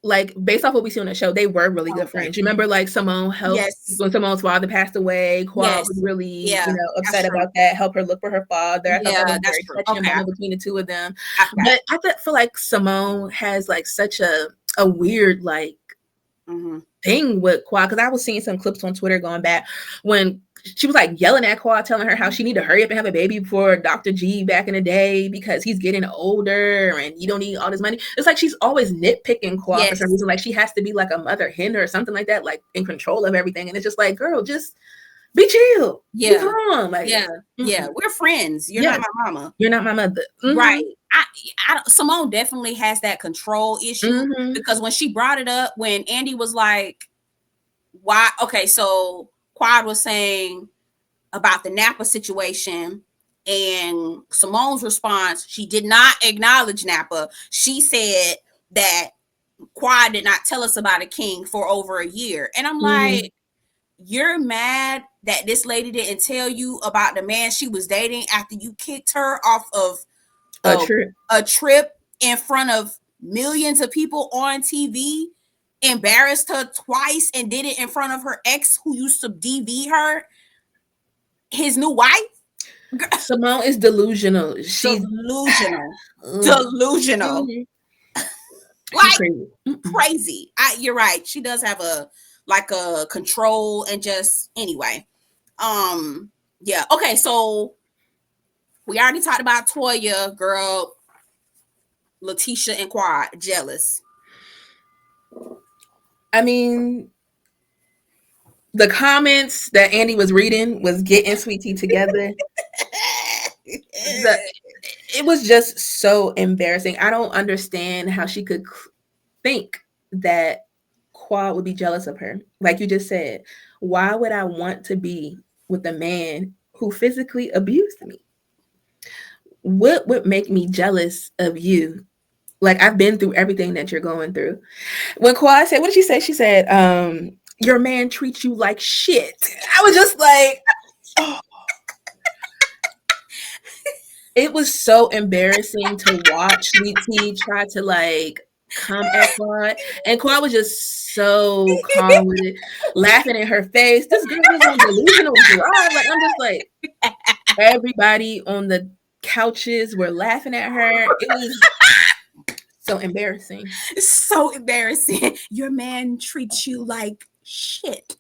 like, based off what we see on the show, they were really good friends. You remember, like, Simone helped when Simone's father passed away. Quad was really, upset about that. Help her look for her father. I thought that was very touching moment between the two of them. But I feel like Simone has, like, such a weird, like, thing with Quad, because I was seeing some clips on Twitter going back when she was like yelling at Quad, telling her how she need to hurry up and have a baby before Dr. G back in the day because he's getting older and you don't need all this money. It's like she's always nitpicking Quad for some reason. Like, she has to be like a mother hen or something like that, like in control of everything. And it's just like, girl, just be chill. Be calm. Like, we're friends. You're not my mama. You're not my mother. Right. Simone definitely has that control issue because when she brought it up, when Andy was like, why? Okay, so Quad was saying about the Napa situation, and Simone's response, she did not acknowledge Napa. She said that Quad did not tell us about a king for over a year. And I'm like, you're mad that this lady didn't tell you about the man she was dating after you kicked her off of a trip in front of millions of people on TV, embarrassed her twice, and did it in front of her ex who used to DV her, his new wife. Simone is delusional. She's delusional. Like, crazy. You're right. She does have a control and just anyway. Okay, so we already talked about Toya, girl. Leticia and Quad jealous. I mean, the comments that Andy was reading was getting Sweet Tea together. It was just so embarrassing. I don't understand how she could think that Quad would be jealous of her. Like you just said, why would I want to be with a man who physically abused me? What would make me jealous of you? Like, I've been through everything that you're going through. When Quad said, what did she say? She said, your man treats you like shit. I was just like, oh. It was so embarrassing to watch Sweet Tea try to, like, come at Quad, and Quad was just so calm with it, laughing in her face. This girl was on delusional drive. Like, I'm just like, everybody on the couches were laughing at her. It was so embarrassing. So embarrassing. Your man treats you like shit.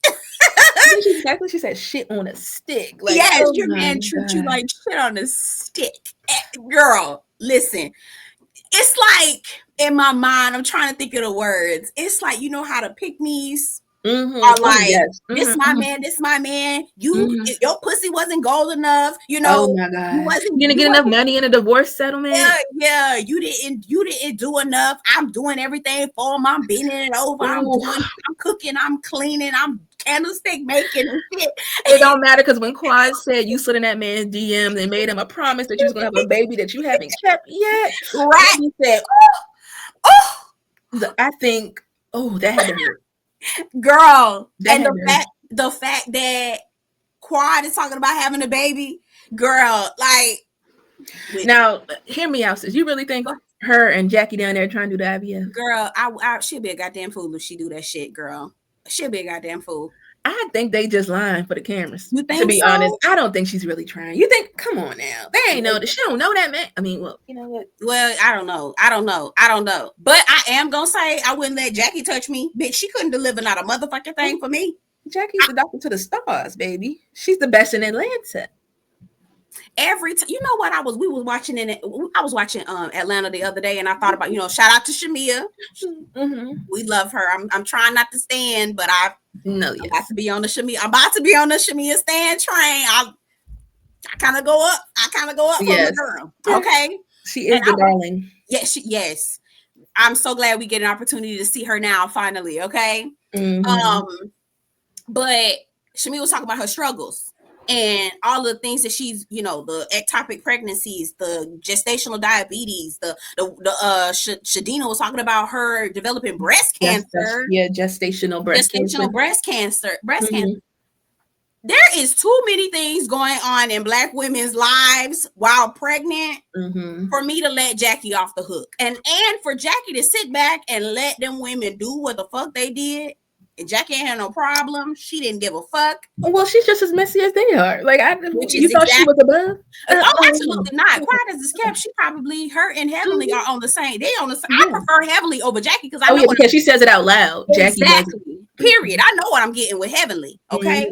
Exactly. She said shit on a stick. Like, Yes, oh your my man treats you God. like shit on a stick. Girl, listen. It's like in my mind, I'm trying to think of the words. It's like, you know how to pick me's are Oh, like, yes. this my man, this my man. Your pussy wasn't gold enough. Oh my God. You didn't get enough money in a divorce settlement? Yeah, you didn't do enough. I'm doing everything for him. I'm bending it over. I'm cooking, I'm cleaning, I'm candlestick making and shit. It don't matter, because when Quad said you slid in that man's DMs and made him a promise that you was gonna have a baby that you haven't kept yet, right? He said, I think, that had to hurt. Girl, and the fact that Quad is talking about having a baby, girl, like. Now, hear me out, sis. You really think her and Jackie down there trying to do the IVF? Girl, she'll be a goddamn fool if she do that shit, girl. She'll be a goddamn fool. I think they just lying for the cameras. You think to be so? honest, I don't think she's really trying. You think? Come on now, they ain't know that. She don't know that man. I mean, well, you know what? Well, I don't know. But I am gonna say I wouldn't let Jackie touch me. Bitch, she couldn't deliver not a motherfucking thing for me. Jackie's the doctor to the stars, baby. She's the best in Atlanta. Every time, you know what, I was watching Atlanta the other day, and I thought about, shout out to Shamia. We love her. I'm trying not to stand, but I'm about to be on the Shamia. I'm about to be on the Shamia stand train. I kind of go up. Yes. On the girl. Okay, she is the darling. Yes. I'm so glad we get an opportunity to see her now. Finally, okay. But Shamia was talking about her struggles. And all the things that she's, the ectopic pregnancies, the gestational diabetes, the Shadina was talking about her developing breast cancer. Gestational breast cancer. There is too many things going on in Black women's lives while pregnant for me to let Jackie off the hook. And for Jackie to sit back and let them women do what the fuck they did. And Jackie ain't had no problem. She didn't give a fuck. Well, she's just as messy as they are. Like, you thought she was above? Oh, absolutely not. Quiet as it's kept. She probably, her and Heavenly are on the same. They on the same. I prefer Heavenly over Jackie because I know because she says it out loud. Jackie exactly. Period. I know what I'm getting with Heavenly. Okay.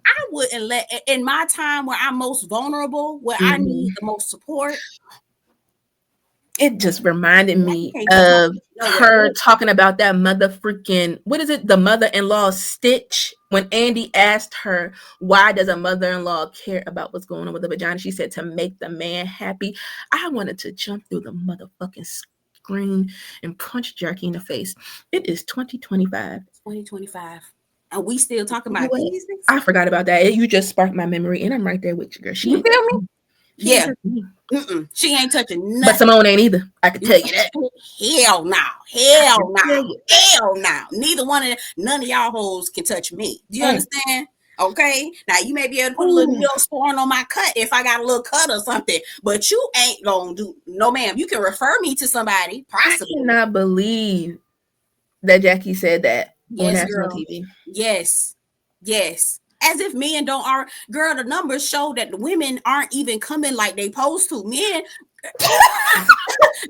I wouldn't let, in my time where I'm most vulnerable, where I need the most support. It just reminded me of her talking about that mother freaking, what is it? The mother-in-law stitch. When Andy asked her, why does a mother-in-law care about what's going on with the vagina? She said, to make the man happy. I wanted to jump through the motherfucking screen and punch Jackie in the face. It is 2025. 2025. And we still talking about these things? I forgot about that. You just sparked my memory, and I'm right there with you, girl. You feel me? Yeah. She ain't touching nothing. But Simone ain't either. I can tell you that. Hell no. Neither one of them, none of y'all hoes can touch me. Do you understand? Okay. Now you may be able to put a little Neosporin on my cut if I got a little cut or something, but you ain't gonna do. No, ma'am. You can refer me to somebody. Possibly. I cannot believe that Jackie said that on national TV. Yes. As if men don't are, girl, the numbers show that the women aren't even coming like they supposed to. Men,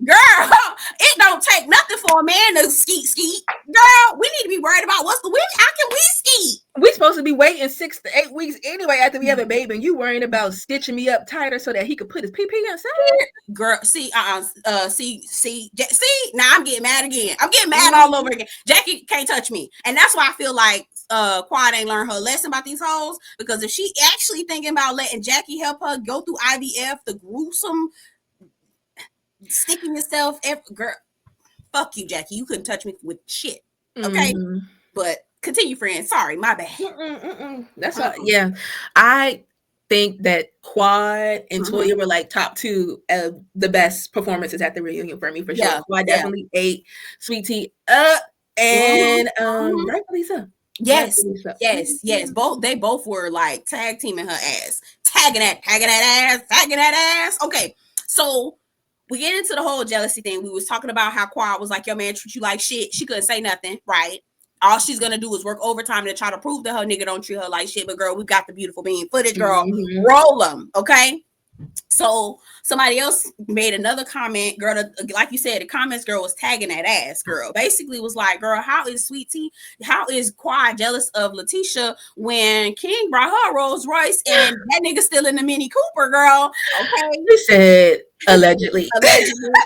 girl, it don't take nothing for a man to skeet. Girl, we need to be worried about how can we skeet? We supposed to be waiting 6 to 8 weeks anyway after we have a baby, and you worrying about stitching me up tighter so that he could put his pee inside. Girl, see, now I'm getting mad again. I'm getting mad all over again. Jackie can't touch me, and that's why I feel like Quad ain't learned her lesson about these hoes, because if she actually thinking about letting Jackie help her go through IVF, the gruesome sticking yourself, girl, fuck you, Jackie. You couldn't touch me with shit. Okay, but continue, friend. Sorry, my bad. That's all. Yeah, I think that Quad and Toya were like top 2 of the best performances at the reunion for me, for sure. Quad definitely ate Sweet Tea up, and rightfully so. Yes. They both were like tag teaming her ass, tagging that ass. Okay, so we get into the whole jealousy thing. We was talking about how Quad was like, your man treat you like shit. She couldn't say nothing, right? All she's gonna do is work overtime to try to prove that her nigga don't treat her like shit. But girl, we got the beautiful bean footage, girl. Mm-hmm. Roll them, okay? So somebody else made another comment, girl. Like you said, the comments girl was tagging that ass, girl. Basically was like, girl, how is Sweet Tea, how is Quad jealous of Leticia when King brought her a Rolls Royce and that nigga still in the Mini Cooper, girl? Okay. He said allegedly. Allegedly. I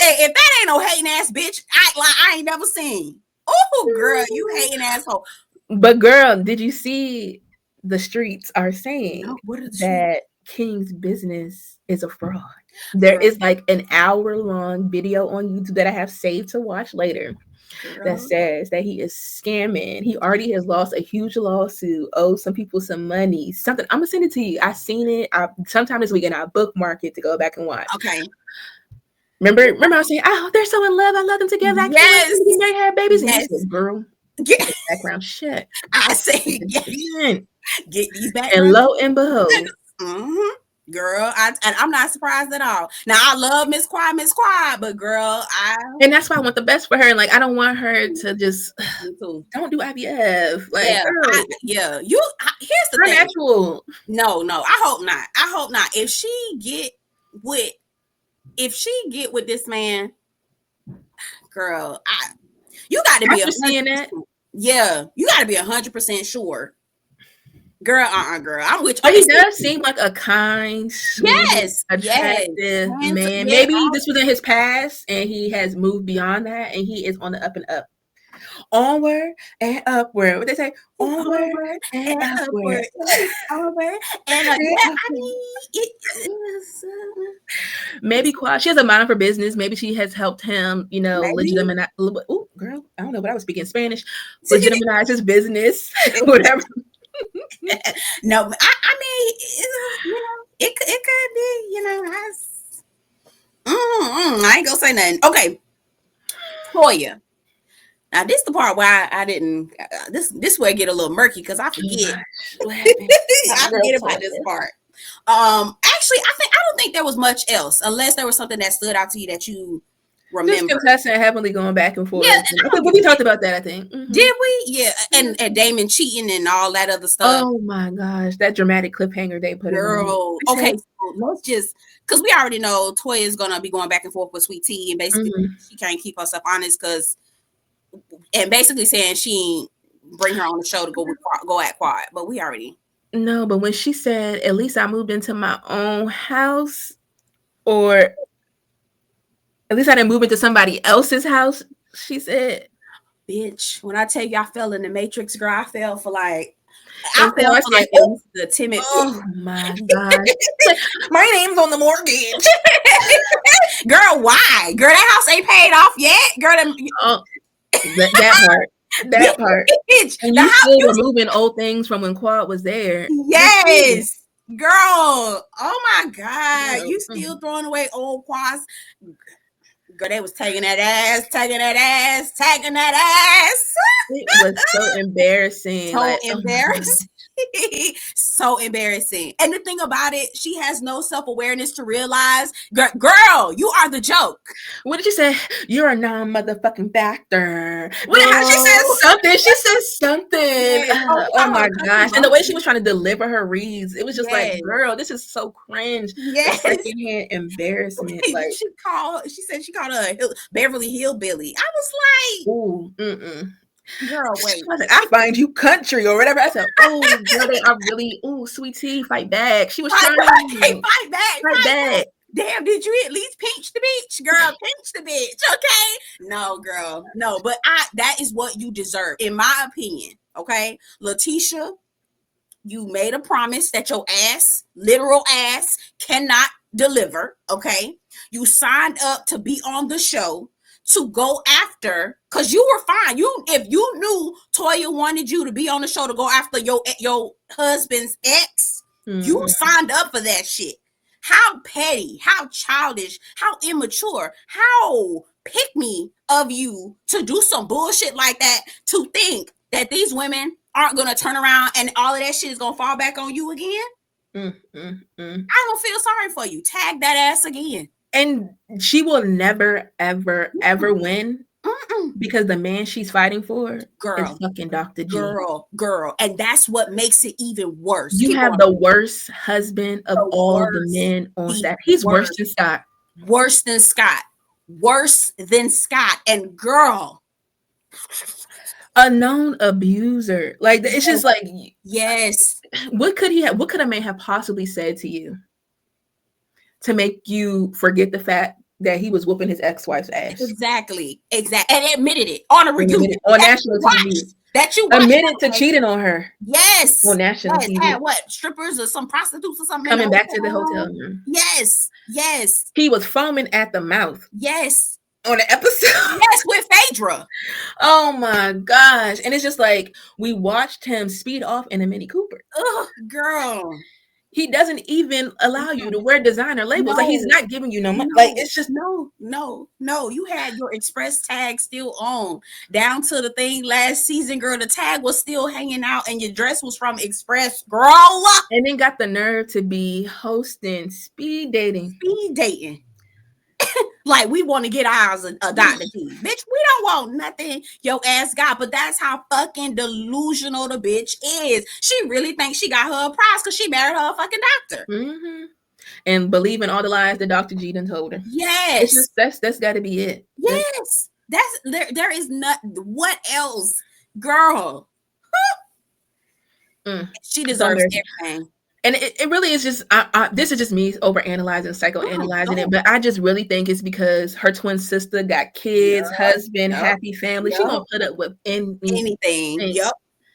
said, if that ain't no hating ass bitch, I ain't never seen. Oh, girl, you hating asshole. But girl, did you see the streets are saying that King's business is a fraud? There is like an hour-long video on YouTube that I have saved to watch later that says that he is scamming. He already has lost a huge lawsuit, owes some people some money, something. I'm gonna send it to you. I seen it. Sometime this weekend I bookmark it to go back and watch. Okay. Remember I was saying, oh, they're so in love. I love them together. I can't wait they have babies. Yes. And said, girl, get background shit. I say, get these background. And lo and behold. Mm-hmm. Girl, I'm not surprised at all. Now I love Miss Quad, but girl, and that's why I want the best for her. And like I don't want her to just don't do IVF. Like here's the thing. Natural. No, I hope not. If she get with this man, girl, you got to be 100%. Yeah, you got to be 100% sure. Girl, girl. I'm with you. But he does seem like a kind, sweet, attractive man. Maybe this was in his past and he has moved beyond that and he is on the up and up. Onward and upward. What they say? Onward and upward. Onward and upward. Maybe Quad. She has a mind for business. Maybe she has helped him, legitimize. Oh, girl, I don't know, but I was speaking Spanish. Legitimize his business, whatever. No, I mean, it could be, I ain't gonna say nothing. Okay, Toya. Now this the part where I didn't. This where it get a little murky because I forget. I forget about this part. Actually, I don't think there was much else unless there was something that stood out to you that you remember. Just Contessa and Heavenly going back and forth. Yeah, we talked about that. I think. Mm-hmm. Did we? Yeah, and Damon cheating and all that other stuff. Oh my gosh, that dramatic cliffhanger they put. Girl, okay, so let's just because we already know Toya is gonna be going back and forth with Sweet Tea, and basically she can't keep herself honest and basically saying she bring her on the show to go at Quad, but we already. No, but when she said, at least I moved into my own house, or at least I didn't move into somebody else's house, she said. Bitch, when I tell you I fell in the Matrix, girl, I fell for like the timid. Oh my God. My name's on the mortgage. Girl, why? Girl, that house ain't paid off yet. Girl, that part. That part. And you still removing old things from when Quad was there. Yes. Girl. Oh my God. Girl. You still throwing away old Quads. Girl, they was tagging that ass. It was so embarrassing. Embarrassing. So embarrassing. And the thing about it, she has no self-awareness to realize, girl, you are the joke. What did you say? You're a non-motherfucking factor. She said something. Yeah. Oh my gosh. And the way she was trying to deliver her reads, it was just like, girl, this is so cringe. Yes. Secondhand embarrassment. Like she said she called her a Beverly Hillbilly. I was like, ooh, girl, wait. I find you country or whatever. I said, oh, girl, I really, Sweet Tea, fight back. She was trying to fight back. Damn, did you at least pinch the bitch? Girl, pinch the bitch, okay? No, girl, no. But that is what you deserve, in my opinion, okay? Leticia, you made a promise that your ass, literal ass, cannot deliver, okay? You signed up to be on the show to go after, because you were fine. If you knew Toya wanted you to be on the show to go after your husband's ex, you signed up for that shit. How petty, how childish, how immature, how pick-me of you to do some bullshit like that, to think that these women aren't going to turn around and all of that shit is going to fall back on you again. I don't feel sorry for you. Tag that ass again. And she will never, ever, ever win because the man she's fighting for is fucking Dr. G. Girl. And that's what makes it even worse. You have the worst husband of all the men on staff. He's worse than Scott. Worse than Scott. Worse than Scott. And girl, a known abuser. Like, it's just like, yes. What could a man have possibly said to you to make you forget the fact that he was whooping his ex-wife's ass? Exactly. And admitted it on a reunion on national TV. That you admitted to cheating on her. Yes. On national TV. Had what? Strippers or some prostitutes or something coming back to the hotel room. Yes. He was foaming at the mouth. Yes. On the episode. Yes, with Phaedra. Oh my gosh. And it's just like we watched him speed off in a Mini Cooper. Ugh, girl. He doesn't even allow you to wear designer labels. Like, he's not giving you no money. Like, it's just no. You had your express tag still on down to the thing last season, girl. The tag was still hanging out, and your dress was from Express, girl. And then got the nerve to be hosting speed dating. Like, we want to get ours a Dr. G. Bitch, we don't want nothing your ass got, but that's how fucking delusional the bitch is. She really thinks she got her a prize because she married her a fucking doctor. Mm-hmm. And believing all the lies that Dr. G done told her. Yes. It's just, that's got to be it. Yes. There is not, what else? Girl. She deserves everything. And it really is just, this is just me overanalyzing, psychoanalyzing it. But I just really think it's because her twin sister got kids, husband, happy family. She gonna put up with anything. Yep.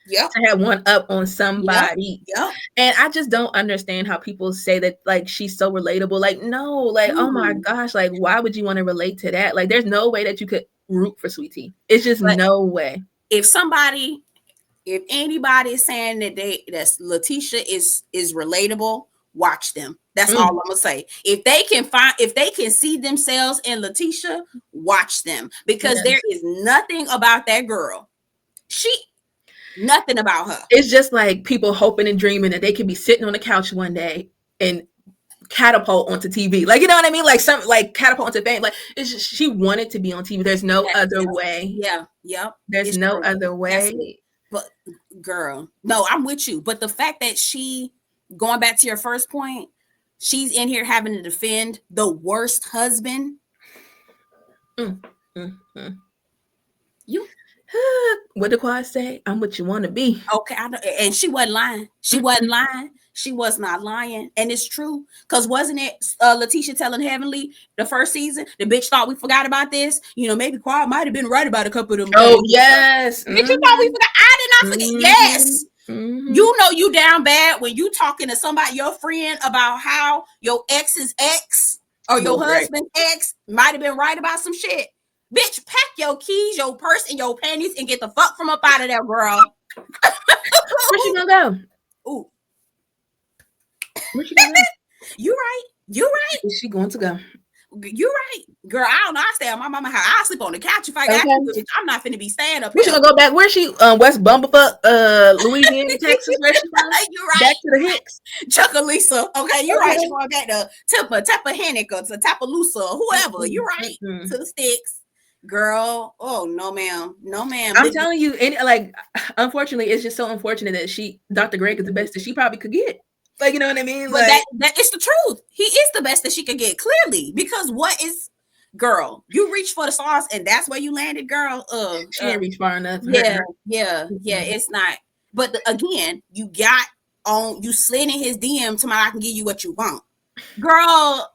To have one up on somebody. Yep. And I just don't understand how people say that, like, she's so relatable. Like, no, like, oh my gosh, like, why would you want to relate to that? Like, there's no way that you could root for Sweet Tea. It's just no way. If anybody is saying that Leticia is relatable, watch them. That's all I'm gonna say. If they can see themselves in Leticia, watch them, because there is nothing about that girl. Nothing about her. It's just like people hoping and dreaming that they could be sitting on the couch one day and catapult onto TV. Like, you know what I mean? Like catapult onto fame. Like, it's just, she wanted to be on TV. There's no other way. Yeah. Yep. There's no other way. But girl, no, I'm with you. But the fact that going back to your first point, she's in here having to defend the worst husband. What did Quad say? I'm what you want to be. Okay, and she wasn't lying. She wasn't lying. She was not lying, and it's true. Because wasn't it Leticia telling Heavenly the first season? The bitch thought we forgot about this. You know, maybe Quad might have been right about a couple of them. Oh yes, bitch, you thought we forgot? I did not forget. Yes. You know you down bad when you talking to somebody, your friend, about how your ex's ex or your husband's ex might have been right about some shit. Bitch, pack your keys, your purse, and your panties and get the fuck from up out of there, girl. Where she gonna go? Ooh. Where she gonna go? You right. Is she going to go? You right. Girl, I don't know. I stay at my mama's house. I'll sleep on the couch if I got to. I'm not finna be staying up here. Where she gonna go back? Where she? West Bumblefuck, Louisiana, Texas, where she from? You right. Back to the Hicks. Chuckalisa. Okay, you're right. You're going back to Tappahannock or to Tapaloosa or whoever. You're right. To the sticks. Girl, oh no ma'am. I'm telling you, unfortunately, it's just so unfortunate that Dr. Greg is the best that she probably could get. Like, you know what I mean? But that is the truth. He is the best that she could get, clearly. Because girl, you reached for the stars and that's where you landed, girl. She didn't reach far enough. Yeah. It's not. But again, you slid in his DM to I can give you what you want, girl.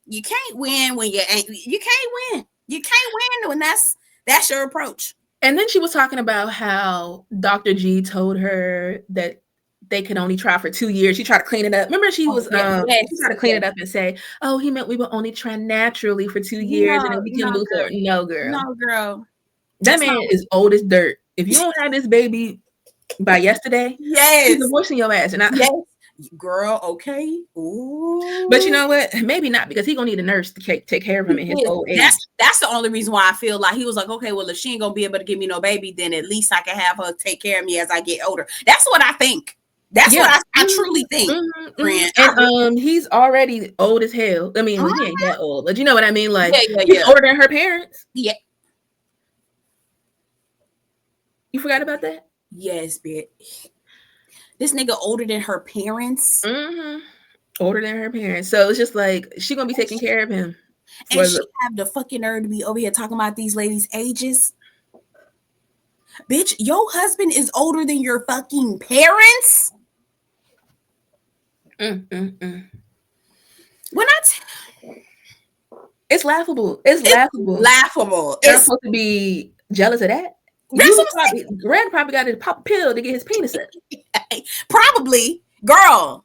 You can't win when you can't win. You can't win when that's your approach. And then she was talking about how Dr. G told her that they could only try for 2 years. She tried to clean it up. Remember, she was she tried to clean it up and say, "Oh, he meant we would only try naturally for 2 years and then we can lose her." No, girl. That man is old as dirt. If you don't have this baby by yesterday, he's divorcing your ass. And girl, okay. Ooh. But you know what? Maybe not, because he's gonna need a nurse to take care of him in his old age. That's the only reason why I feel like he was like, okay, well, if she ain't gonna be able to give me no baby, then at least I can have her take care of me as I get older. That's what I think. That's what I truly think, friend. And he's already old as hell. I mean, well, he ain't that old, but you know what I mean. Like, he's older than her parents. Yeah. You forgot about that? Yes, bitch. This nigga older than her parents. Older than her parents. So it's just like she gonna be taking care of him. And she have the fucking nerve to be over here talking about these ladies' ages. Bitch, your husband is older than your fucking parents. When it's laughable. It's laughable. Laughable. You're supposed to be jealous of that. Red probably got to pop a pill to get his penis up. Probably, girl.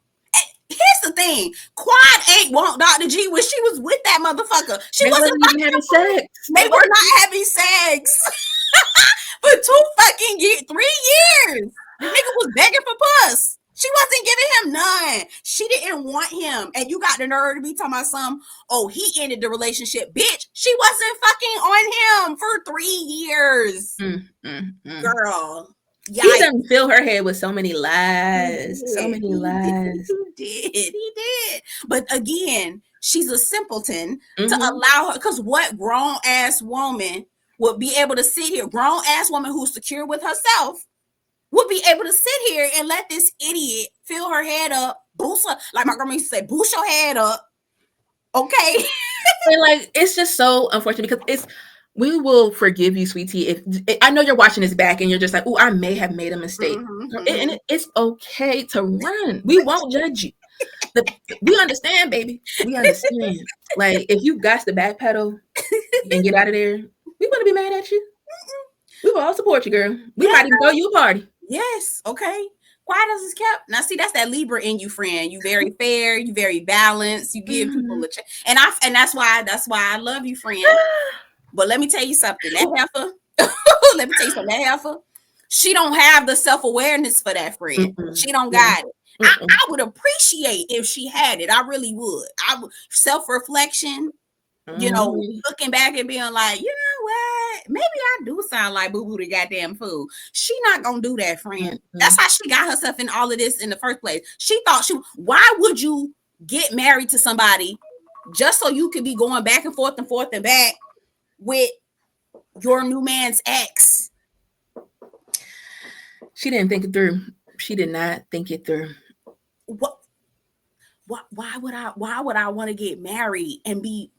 Here's the thing: Quad ain't want Dr. G when she was with that motherfucker. She wasn't even having sex. They were not having sex for 2 fucking years, 3 years. The nigga was begging for puss. She wasn't giving him none. She didn't want him. And you got the nerve to be talking about some, oh, he ended the relationship. Bitch, she wasn't fucking on him for 3 years. Girl. He done fill her head with so many lies. He did. But again, she's a simpleton to allow her, because what grown ass woman would be able to sit here, grown ass woman who's secure with herself, would be able to sit here and let this idiot fill her head up, boost her, like my grandma used to say, boost your head up. Okay. And like, it's just so unfortunate because we will forgive you, Sweet Tea. If I know you're watching this back and you're just like, oh, I may have made a mistake. And it's okay to run. We won't judge you. We understand, baby. We understand. Like, if you got to backpedal and get out of there, we wouldn't be mad at you. We will all support you, girl. We might even throw you a party. Yes, okay. Quiet as it's kept. Now, see, that's that Libra in you, friend. You very fair. You very balanced. You give people a chance. And that's why I love you, friend. But let me tell you something. That heifer, that heifer, she don't have the self-awareness for that, friend. She don't got it. I would appreciate if she had it. I really would. I would. Self-reflection, you know, looking back and being like, you know what? Maybe I do sound like boo-boo the goddamn fool. She not gonna do that, friend. That's how she got herself in all of this in the first place. She thought why would you get married to somebody just so you could be going back and forth and back with your new man's ex? She didn't think it through. She did not think it through. Why would I want to get married and be?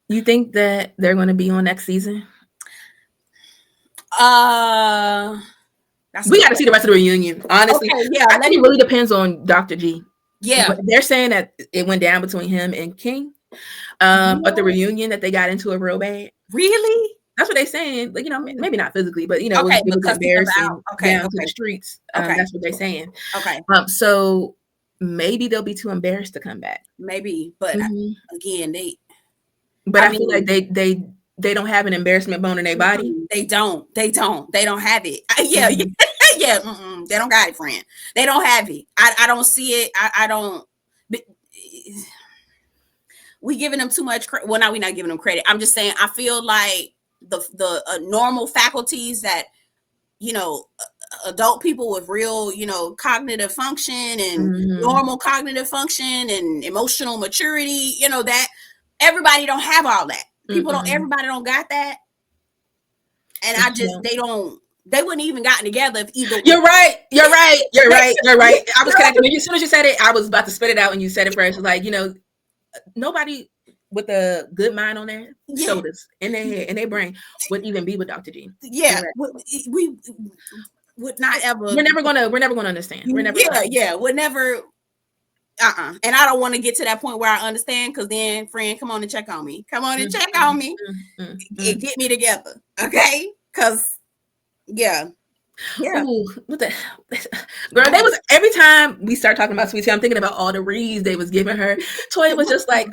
You think that they're going to be on next season? We got to see the rest of the reunion. Honestly, okay, yeah, I think it really depends on Dr. G. Yeah, but they're saying that it went down between him and King. But the reunion that they got into it real bad. Really? That's what they're saying. Like, you know, maybe not physically, but you know, it was embarrassing down to the streets. That's what they're saying. Okay. So maybe they'll be too embarrassed to come back. Maybe, but again, I feel like they don't have an embarrassment bone in their body. They don't have it. Yeah. They don't got it, friend. They don't have it. I don't see it. I don't. We giving them too much credit. Well, now we're not giving them credit. I'm just saying, I feel like the normal faculties that, you know, adult people with real, you know, cognitive function and normal cognitive function and emotional maturity, you know, that everybody don't have all that. Everybody don't got that. And they wouldn't even gotten together if either. You're right. I was connecting. As soon as you said it, I was about to spit it out when you said it first. Like, you know, nobody with a good mind on their shoulders, in their head, in their brain would even be with Dr. G. Yeah, we would not ever. We're never gonna understand. We're never. We're never. And I don't want to get to that point where I understand, because then, friend, come on and check on me. Come on and check on me. Get me together, okay? Because, yeah. Ooh, what the girl? They was, every time we start talking about Sweet Tea, I'm thinking about all the reads they was giving her. Toya was just like,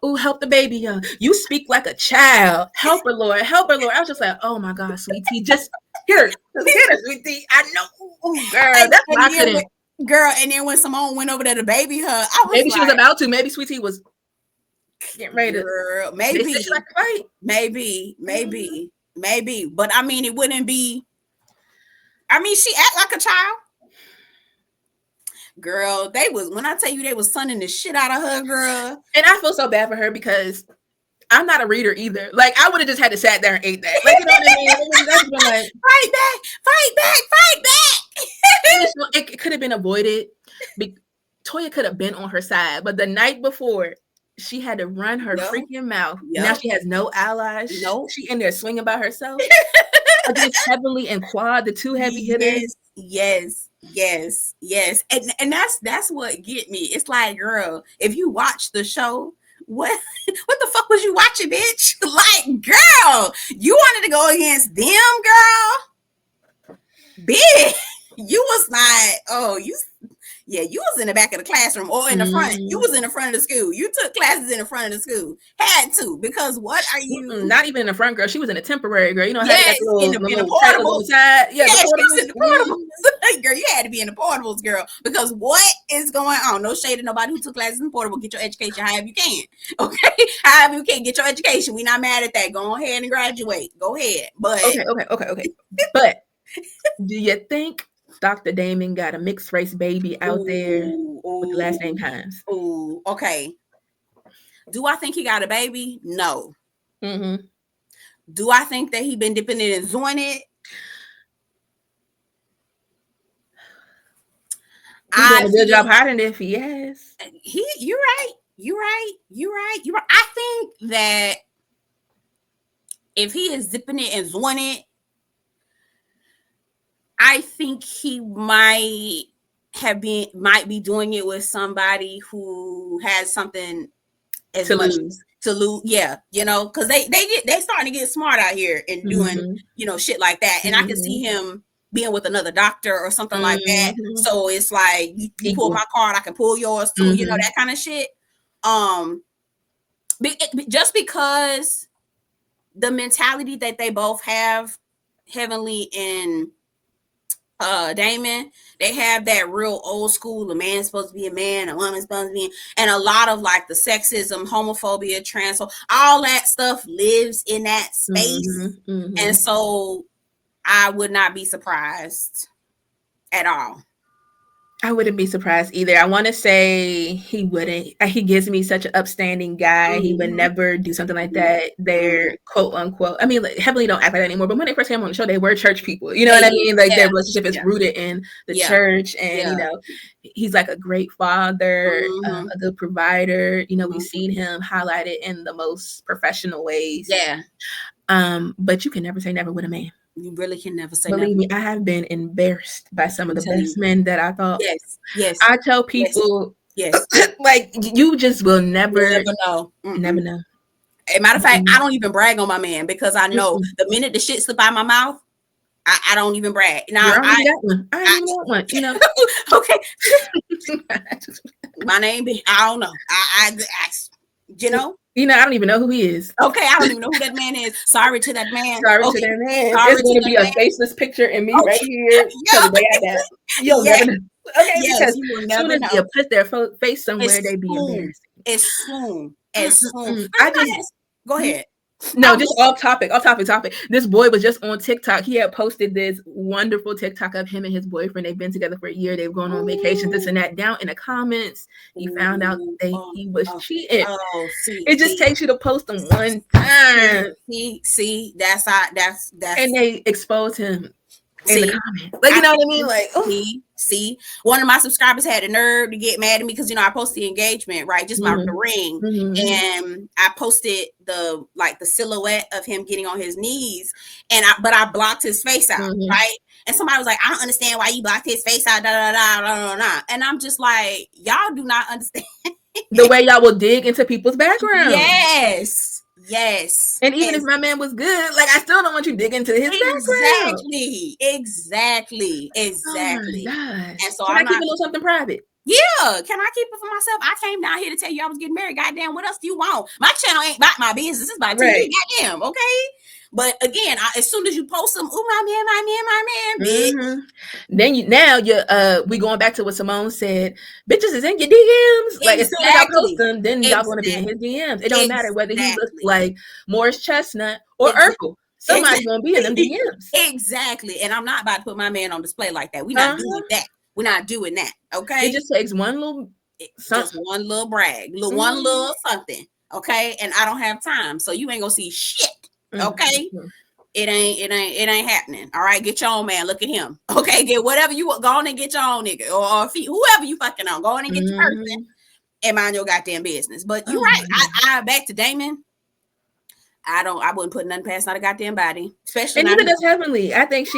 "Oh, help the baby! You speak like a child. Help her, Lord. Help her, Lord." I was just like, "Oh my God, Sweet Tea, just here, Sweet Tea." I know, ooh, girl, that's my accident. Girl, and then when Simone went over there to baby her, I was maybe she was about to. Maybe Sweet Tea was getting ready to. Girl, maybe. But I mean, it wouldn't be. I mean, she act like a child. Girl, they was, when I tell you they was sunning the shit out of her, girl. And I feel so bad for her because I'm not a reader either. Like, I would have just had to sat there and ate that. Like, you know what I mean? That's been like, fight back, fight back, fight back. It could have been avoided. Toya could have been on her side, but the night before, she had to run her freaking mouth. Now she has no allies. She in there swinging by herself. Against Heavenly and Quad, the two heavy hitters. Yes. And that's what get me. It's like, girl, if you watch the show, what the fuck was you watching, bitch? Like, girl, you wanted to go against them, girl. Bitch, you was not, you was in the back of the classroom or in the front. You was in the front of the school. You took classes in the front of the school. Had to, because what are you? Not even in the front, girl. She was in a temporary, girl. You know, in the portables. Side. Yeah, she was in the portables. Girl, you had to be in the portables, girl. Because what is going on? No shade to nobody who took classes in portable. Get your education however you can. Okay, however you can get your education. We not mad at that. Go ahead and graduate. Go ahead. But okay. But do you think Dr. Damon got a mixed race baby out there with the last name Hines? Ooh, okay. Do I think he got a baby? No. Mm-hmm. Do I think that he been dipping it and doing it? He's doing a good job hiding it if he has. You're right. I think that if he is dipping it and doing it, I think he might be doing it with somebody who has something as much to lose. Yeah, you know, because they starting to get smart out here and doing shit like that. And I can see him being with another doctor or something like that. So it's like you pull my card, I can pull yours too. You know, that kind of shit. Just because the mentality that they both have, Heavenly and Damon, they have that real old school, a man's supposed to be a man, a woman's supposed to be, and a lot of like the sexism, homophobia, all that stuff lives in that space. And so I would not be surprised at all. I wouldn't be surprised either. I want to say he wouldn't. He gives me such an upstanding guy. He would never do something like that. They're quote unquote. I mean, like, Heavenly don't act like that anymore. But when they first came on the show, they were church people. You know what I mean? Like their relationship is rooted in the church, and you know, he's like a great father, a good provider. You know, we've seen him highlighted in the most professional ways. Yeah. But you can never say never with a man. You really can never say Believe me, I have been embarrassed by some of the best men that I thought. Yes. I tell people, like, you just will never know. Never know. As a matter of fact, I don't even brag on my man because I know the minute the shit slip out of my mouth, I don't even brag. Now I don't want one. You know. Okay. My name, I don't know. I you know. You know, I don't even know who he is. Okay, I don't even know who that man is. Sorry to that man. To that man. There's going to be a faceless picture in me right here. You'll never know. Okay, because you will as soon as know. you put their face somewhere, they be embarrassed. As soon. Go ahead. No, just off topic. This boy was just on TikTok. He had posted this wonderful TikTok of him and his boyfriend. They've been together for a year. They've gone on vacation, this and that. Down in the comments, he found out he was cheating. It just takes you to post them one time. See, that's and they expose him in the comments. Like, you know what I mean? Like, see, one of my subscribers had the nerve to get mad at me because, you know, I posted the engagement, right? Just the ring. And I posted the silhouette of him getting on his knees, but I blocked his face out, right? And somebody was like, I don't understand why you blocked his face out, and I'm just like, y'all do not understand the way y'all will dig into people's background. Yes. And even if my man was good, like, I still don't want you to dig into his background. Exactly. Oh my gosh. And so can I keep a little something private? Yeah. Can I keep it for myself? I came down here to tell you I was getting married. Goddamn, what else do you want? My channel ain't about my business. It's about TV. Goddamn, okay? But again, as soon as you post them, my man, bitch. Then we going back to what Simone said. Bitches is in your DMs. Like, as soon as I post them, then y'all want to be in his DMs. It don't matter whether he looks like Morris Chestnut or Urkel. Somebody's gonna be in them DMs. Exactly. And I'm not about to put my man on display like that. We're not doing that. We're not doing that. Okay. It just takes one little just one little brag, one little something. Okay. And I don't have time. So you ain't gonna see shit. Okay. It ain't happening. All right. Get your own man. Look at him. Okay. Get whatever you want. Go on and get your own nigga or whoever you fucking on. Go on and get your person and mind your goddamn business. But you're right. I back to Damon. I wouldn't put nothing past not a goddamn body, especially. And even does Heavenly. I think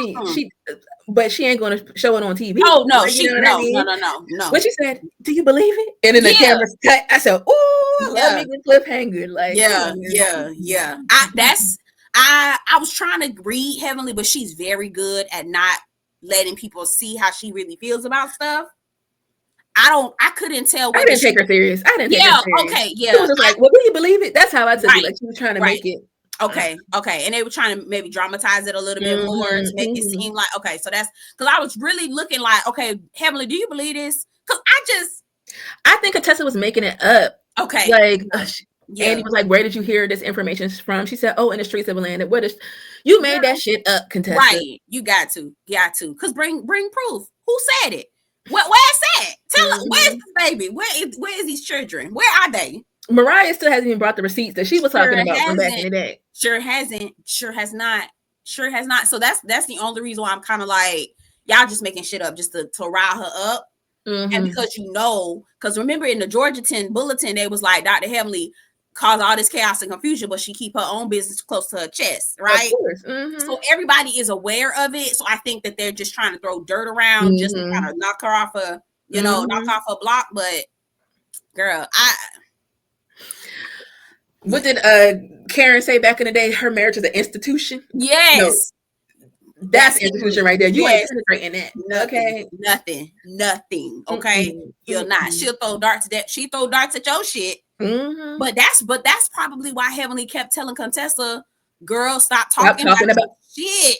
but she ain't going to show it on TV. Oh no, like, no. What she said? Do you believe it? And then the camera's cut. I said, "Ooh, let me get cliffhanger." Like, yeah. I was trying to read Heavenly, but she's very good at not letting people see how she really feels about stuff. I couldn't tell. I didn't take her serious. I didn't take her serious. Okay, yeah. She was just like, well, do you believe it? That's how I took it. Like, she was trying to make it. Okay. And they were trying to maybe dramatize it a little bit more to make it seem like, okay, so that's because I was really looking like, okay, Heavenly, do you believe this? Because I think Contessa was making it up. Okay. Like, Andy was like, where did you hear this information from? She said, oh, in the streets of Atlanta. You made that shit up, Contessa. Right. You got to. Because bring proof. Who said it? Where's that? Tell us, where's the baby? Where is these children? Where are they? Mariah still hasn't even brought the receipts that she was talking about from back in the day. Sure hasn't. Sure has not. So that's the only reason why I'm kind of like, y'all just making shit up just to rile her up. And because because remember in the Georgetown Bulletin, they was like, Dr. Heavenly caused all this chaos and confusion, but she keep her own business close to her chest, right? Of course. So everybody is aware of it. So I think that they're just trying to throw dirt around just to kind of knock her off knock off her block. But girl, what did Karen say back in the day? Her marriage is an institution. Yes. No, that's institution right there. You ain't integrating that. Nothing. Okay. You're not. She'll throw darts at that. She throw darts at your shit. But that's probably why Heavenly kept telling Contessa, girl, stop talking about shit.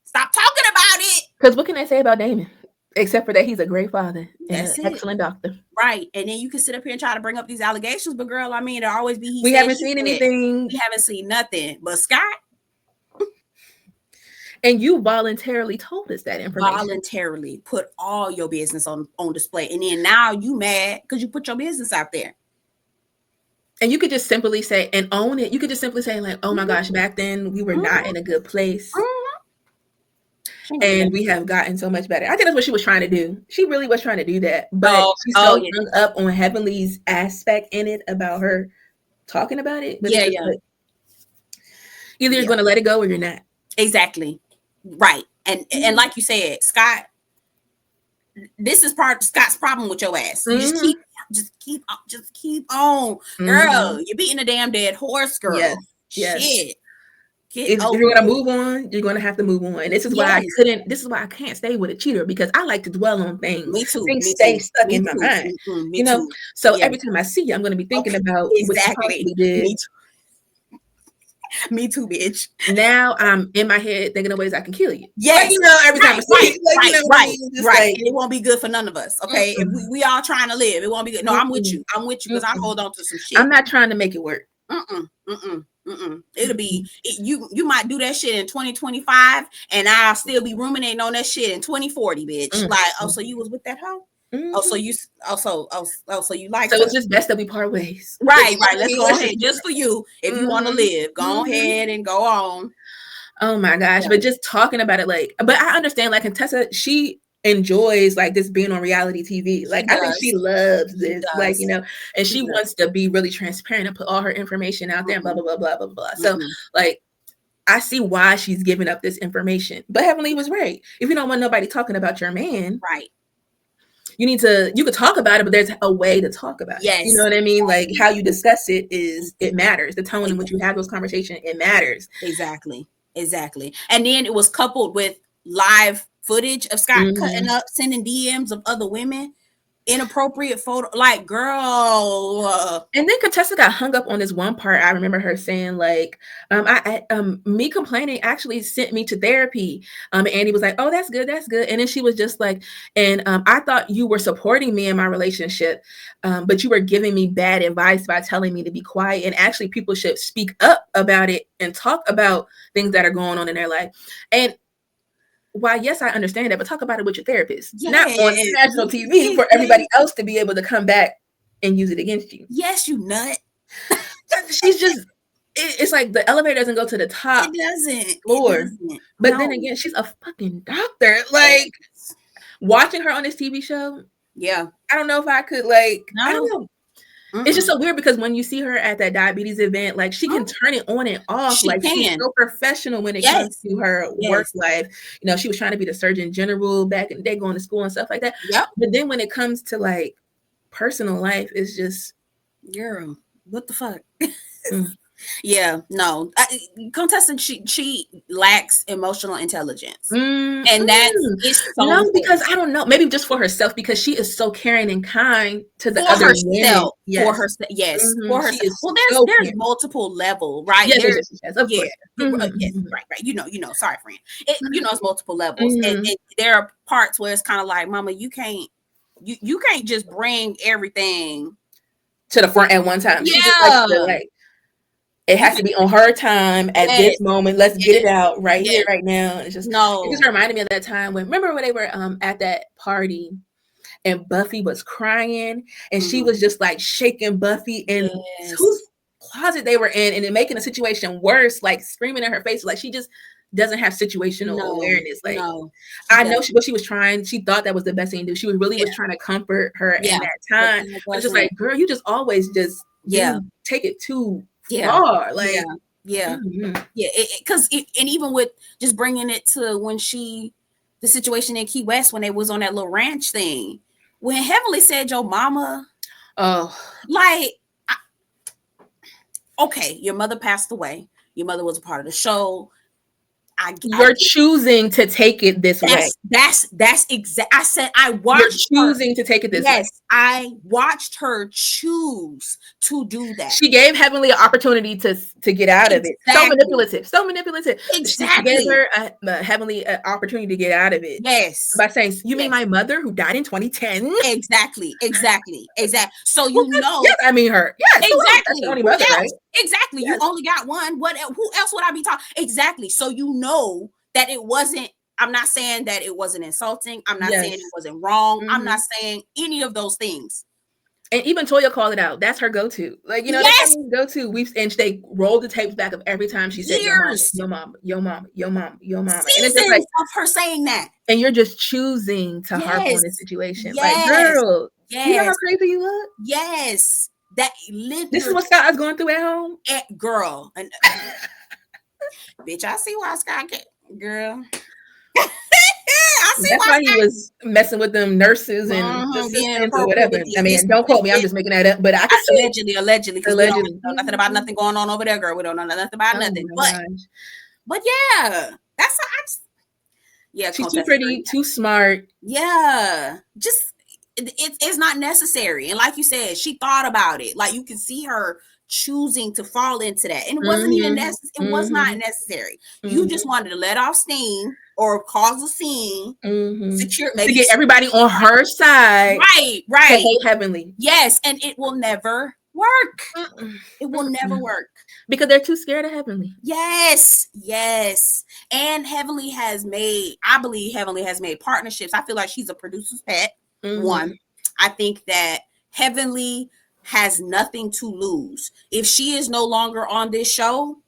Stop talking about it. Because what can I say about Damon? Except for that he's a great father and an excellent doctor. Right. And then you can sit up here and try to bring up these allegations, but girl, I mean, it'll always be we haven't seen anything. We haven't seen nothing. But Scott. And you voluntarily told us that information. Voluntarily put all your business on display. And then now you mad because you put your business out there. And you could just simply say and own it. You could just simply say, like, oh my gosh, back then we were not in a good place. And we have gotten so much better. I think that's what she was trying to do. She really was trying to do that. But she's so hung up on Heavenly's aspect in it about her talking about it. But either you're going to let it go or you're not. Exactly. Right. And like you said, Scott, this is part of Scott's problem with your ass. You just keep on. Girl, you're beating a damn dead horse, girl. Yes. Shit. If you're gonna move on, you're gonna have to move on. And this is why I can't stay with a cheater, because I like to dwell on things. Me too. Things stay stuck in my mind. Me too. So every time I see you, I'm gonna be thinking about what you did. Me too, bitch. Now I'm in my head thinking of ways I can kill you. Yes. Every time I see you. Right. And it won't be good for none of us. Okay. If we all trying to live, it won't be good. No, I'm with you. Because I hold on to some shit. I'm not trying to make it work. It'll be you might do that shit in 2025 and I'll still be ruminating on that shit in 2040, bitch. Like, oh, so you was with that hoe? Oh, so you like so it's just best that we part ways. Right. Let's go ahead. Just for you. If you want to live, go ahead and go on. Oh my gosh. But just talking about it, but I understand, like, Contessa, she enjoys like this being on reality TV. Like, I think she loves this, and she wants to be really transparent and put all her information out there and blah, blah, blah, blah, blah, blah. So like, I see why she's giving up this information. But Heavenly was right. If you don't want nobody talking about your man, right, you could talk about it, but there's a way to talk about it. You know what I mean? Like, how you discuss it it matters. The tone in which you have those conversations, it matters. Exactly. And then it was coupled with live footage of Scott cutting up, sending DMs of other women, inappropriate photo, like, girl. And then Contessa got hung up on this one part. I remember her saying, like, me complaining actually sent me to therapy. And Andy was like, oh, that's good. And then she was just like, and I thought you were supporting me in my relationship, but you were giving me bad advice by telling me to be quiet. And actually, people should speak up about it and talk about things that are going on in their life. And why, yes, I understand that, but talk about it with your therapist, not on Yes. national TV for everybody else to be able to come back and use it against you. Yes, you nut. She's just, it's like the elevator doesn't go to the top It doesn't. floor. It doesn't. But No. then again, she's a fucking doctor. Like, watching her on this TV show, yeah, I don't know if I could, like, no. I don't know. It's just so weird because when you see her at that diabetes event, like, she can turn it on and off. She like, can. she's so professional when it comes to her work life. You know, she was trying to be the Surgeon General back in the day, going to school and stuff like that. Yep. But then when it comes to, like, personal life, it's just, girl, what the fuck? Yeah, no. Contessa, she lacks emotional intelligence. And that is so no, because I don't know, maybe just for herself, because she is so caring and kind to the other women. Yes. For herself. Yes. For herself. Well, there's multiple level, right? Yes, of course. Yes, right. You know, sorry, friend. It's multiple levels. And there are parts where it's kind of like, mama, you can't just bring everything to the front at one time. Yeah. She just likes to, like, it has to be on her time at this moment. Let's get it out right here, right now. It's just It just reminded me of that time remember when they were at that party and Buffy was crying and she was just like shaking Buffy in whose closet they were in, and then making the situation worse, like screaming in her face, like she just doesn't have situational awareness. Like, I know what she was trying. She thought that was the best thing to do. She was really was trying to comomfort her in that time. But just like, girl, you just always just take it too far. Like, because and even with just bringing it to when the situation in Key West when they was on that little ranch thing, when Heavenly said your mama, like, okay, your mother passed away. Your mother was a part of the show. You're choosing to take it this way. That's exact. I said I watched. You're choosing to take it this way. Yes, I watched her choose to do that. She gave Heavenly an opportunity to get out of it. So manipulative. Exactly. She gave her Heavenly an opportunity to get out of it. Yes. By saying, "You mean my mother who died in 2010?" Exactly. So you know. Yes, I mean her. Yes, exactly. That's the only mother, right? Exactly. Yes. You only got one. Who else would I be talking? Exactly. So you know that it wasn't. I'm not saying that it wasn't insulting. I'm not saying it wasn't wrong. I'm not saying any of those things. And even Toya called it out. That's her go-to. Like, you know, that's her go-to. And they rolled the tapes back of every time she said, your mama. And it's just like of her saying that. And you're just choosing to harp on this situation. Like, girl, you know how crazy you look? Yes. This is what Scott is going through at home? Girl. And, bitch, I see why Scott get, girl. That's why he was messing with them nurses and assistants or whatever. I mean, don't quote me. I'm just making that up. But I can allegedly, because we don't know nothing about nothing going on over there, girl. We don't know nothing about nothing. But yeah, that's she's too pretty, too smart. Yeah, just it's not necessary. And like you said, she thought about it. Like you can see her choosing to fall into that, and it wasn't even necessary. It was not necessary. You just wanted to let off steam or cause a scene, secure, maybe to get everybody on her side, right, to hate Heavenly. Yes, and it will never work. It will never work because they're too scared of Heavenly. Yes. And Heavenly I believe Heavenly has made partnerships. I feel like she's a producer's pet. One, I think that Heavenly has nothing to lose. If she is no longer on this show,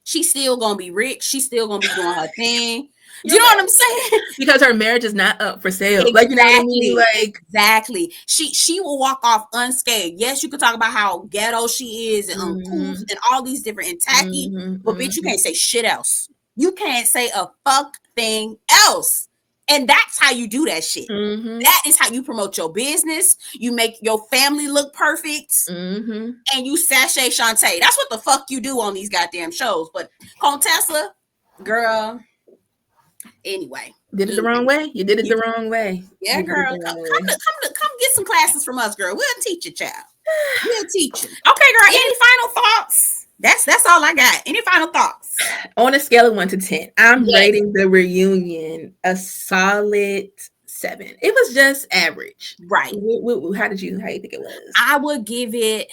she's still gonna be rich. She's still gonna be doing her thing. Do you know what I'm saying? Because her marriage is not up for sale. Exactly. Like, you know what I mean? Like, exactly. She will walk off unscathed. Yes, you could talk about how ghetto she is and uncouth and all these different and tacky, but bitch, you can't say shit else. You can't say a fuck thing else. And that's how you do that shit. That is how you promote your business. You make your family look perfect. And you sashay Shantae. That's what the fuck you do on these goddamn shows. But Contessa, girl, anyway. Did it the wrong way? You did it the wrong way. Yeah, girl. Come get some classes from us, girl. We'll teach you, child. We'll teach you. Okay, girl. Any final thoughts? That's all I got. Any final thoughts? On a scale of 1 to 10, I'm rating the reunion a solid 7. It was just average. Right. How you think it was? I would give it.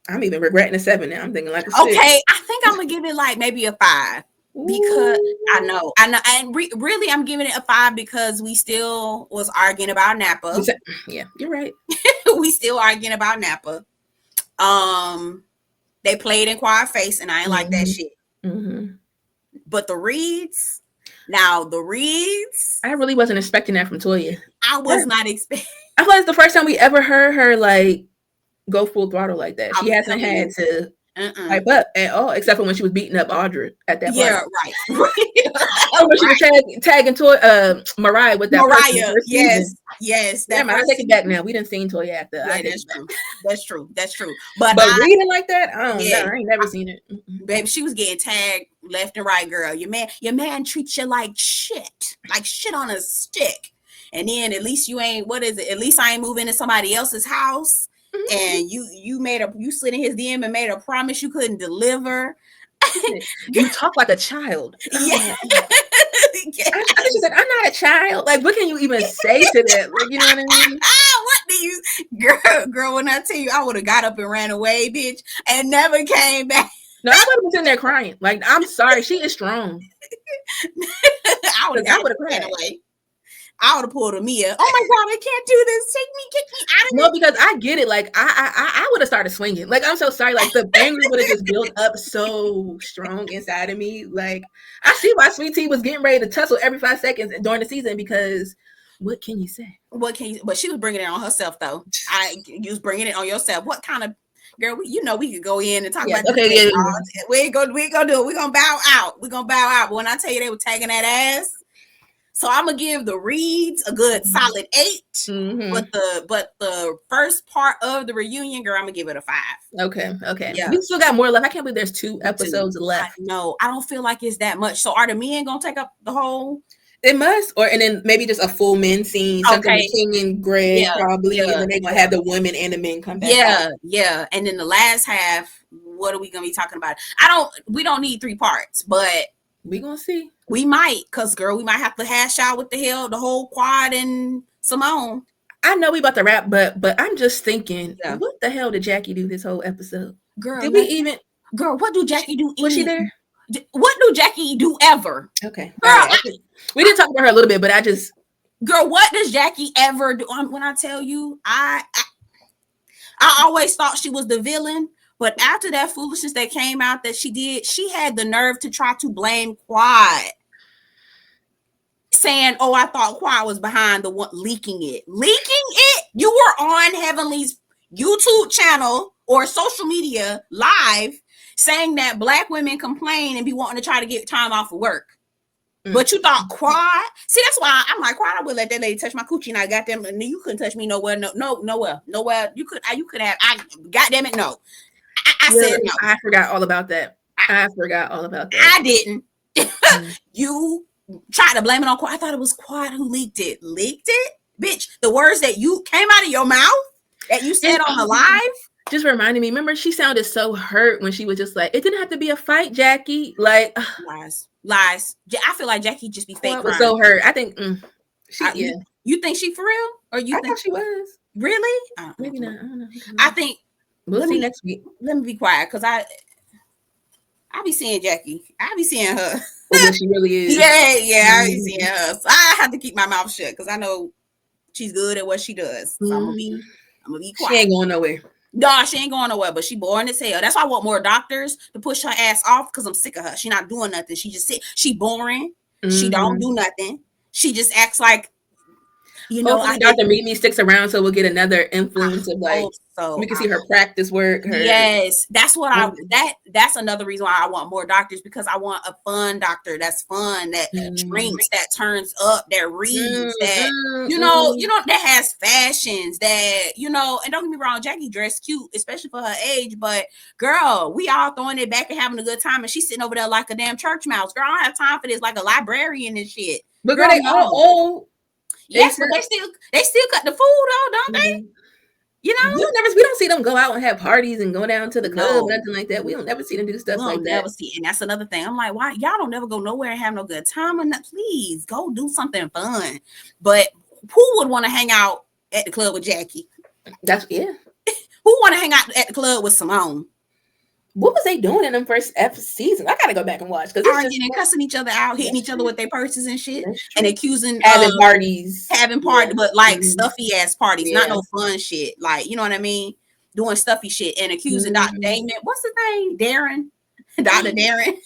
I'm even regretting a 7 now. I'm thinking like a 6. Okay, I think I'm gonna give it like maybe a 5. because I Ooh. know, and really, I'm giving it a 5 because we still was arguing about Napa. Yeah, you're right. We still arguing about Napa. They played in Quad Face, and I ain't like that shit. But the reads, I really wasn't expecting that from Toya. I was not expecting. I feel like it's the first time we ever heard her like go full throttle like that. She I'm hasn't telling had you. to pipe up at all, except for when she was beating up Audra at that Yeah, party. right. Oh, when she was tagging Mariah with that person Mariah, first season. yes. Damn, I take it back now. We didn't see Toya after. Yeah, I take that's it back. true. That's true. But reading like that, I don't know. yeah, I ain't never seen it. baby, she was getting tagged left and right, girl. Your man treats you like shit on a stick. And then at least you ain't, what is it? At least I ain't moving into somebody else's house. And you slid in his DM and made a promise you couldn't deliver. You talk like a child. Yeah. I just said, I'm not a child. Like, what can you even say to that? Like, you know what I mean? What do you, girl? When I tell you, I would have got up and ran away, bitch, and never came back. No, I would have been sitting there crying. Like, I'm sorry, she is strong. I would have ran away. I would have pulled a Mia. Oh my God, I can't do this. Get me out of here. No, because I get it. Like, I would have started swinging. Like, I'm so sorry. Like, the anger would have just built up so strong inside of me. Like, I see why Sweet Tea was getting ready to tussle every 5 seconds during the season because what can you say? But she was bringing it on herself, though. You was bringing it on yourself. What kind of girl? We could go in and talk about. Okay, we ain't gonna do it. We gonna bow out. But when I tell you they were tagging that ass. So I'm gonna give the reads a good solid 8, but the first part of the reunion, girl, I'm gonna give it a 5. Okay. Yeah. We still got more left. I can't believe there's 2 episodes left. No, I don't feel like it's that much. So are the men gonna take up the whole? It must, and then maybe just a full men scene, something with King and Greg probably, and then they're gonna have the women and the men come back. Yeah. And then the last half, what are we gonna be talking about? We don't need 3 parts, but we gonna see. We might, because girl, we might have to hash out what the hell the whole Quad and Simone. I know we about to wrap, but I'm just thinking, what the hell did Jackie do this whole episode? Girl, did we even? Girl, what do Jackie do? Was she there? What do Jackie do ever? Okay, girl, we didn't talk about her a little bit, but I just, girl, what does Jackie ever do? When I tell you, I always thought she was the villain. But after that foolishness that came out that she did, she had the nerve to try to blame Quad, saying, "Oh, I thought Quad was behind the one leaking it. You were on Heavenly's YouTube channel or social media live saying that Black women complain and be wanting to try to get time off of work. But you thought Quad? See, that's why I'm like, Quad, I would let that lady touch my coochie, and I got them. And you couldn't touch me nowhere. Nowhere. You could have. Goddamn it, no." I said no. I forgot all about that. I didn't. You tried to blame it on Quad. I thought it was Quad who leaked it. Bitch, the words that you came out of your mouth that you said on the live just reminded me. Remember, she sounded so hurt when she was just like, "It didn't have to be a fight, Jackie." Like lies. I feel like Jackie just be fake. Was so hurt. I think You think she for real, or you? I thought she was. Really? Maybe not. I don't know. I think. We'll see next week. Let me be quiet because I be seeing Jackie. I be seeing her. What she really is. Yeah. I be seeing her. So I have to keep my mouth shut because I know she's good at what she does. So I'm gonna be quiet. She ain't going nowhere. No, she ain't going nowhere. But she boring as hell. That's why I want more doctors to push her ass off because I'm sick of her. She not doing nothing. She just she boring. She don't do nothing. She just acts like. Hopefully Dr. Mimi sticks around so we'll get another influence of like we can see her practice work. Yes, that's what that's another reason why I want more doctors, because I want a fun doctor that's fun, that drinks, that turns up, that reads, that that has fashions, that and don't get me wrong, Jackie dressed cute, especially for her age, but girl, we all throwing it back and having a good time, and she's sitting over there like a damn church mouse. Girl, I don't have time for this, like a librarian and shit. But girl, they all old. Yes, but they still cut the food though, don't they? We don't see them go out and have parties and go down to the club, nothing like that. We don't never see them do stuff like that. And that's another thing. I'm like, why y'all don't never go nowhere and have no good time? Or not? Please go do something fun. But who would want to hang out at the club with Jackie? Who want to hang out at the club with Simone? what was they doing in them first seasons? I gotta go back and watch because it's arguing and cussing each other out, hitting each other with their purses and shit, and accusing having parties, but like stuffy ass parties, not no fun shit. Like, you know what I mean? Doing stuffy shit and accusing Dr. Damon. What's his name? Darren. Dr. Darren.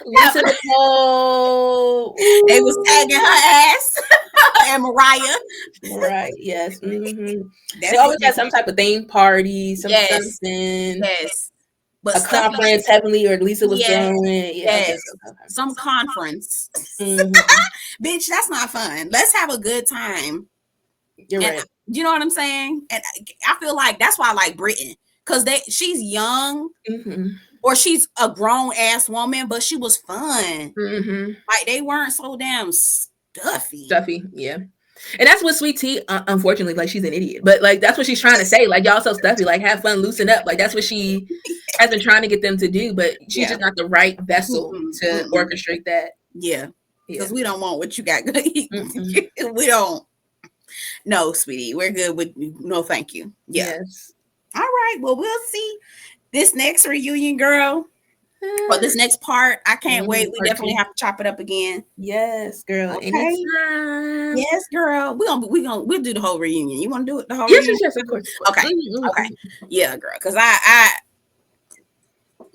Lisa Nicole. They was tagging her ass and Mariah. Right. Yes. They always had some type of theme party, something. Yes. But a conference, Heavenly or Lisa was doing. Yes. Some conference. Bitch, that's not fun. Let's have a good time. You're right. You know what I'm saying? And I feel like that's why I like Britain. Because she's young. Or she's a grown ass woman, but she was fun. Like they weren't so damn stuffy. Yeah. And that's what Sweet Tea, unfortunately, like she's an idiot. But like that's what she's trying to say. Like y'all so stuffy, like have fun, loosen up. Like that's what she has been trying to get them to do. But she's just not the right vessel to orchestrate that. Yeah. Because we don't want what you got. We don't. No, sweetie. We're good with no thank you. Yeah. Yes. All right. Well, we'll see. This next reunion, girl, or this next part, I can't wait. We definitely have to chop it up again. Yes, girl. Okay. Anytime. Yes, girl. We'll do the whole reunion. You want to do it the whole reunion? Yes, of course. Okay. Okay. Yeah, girl. Because I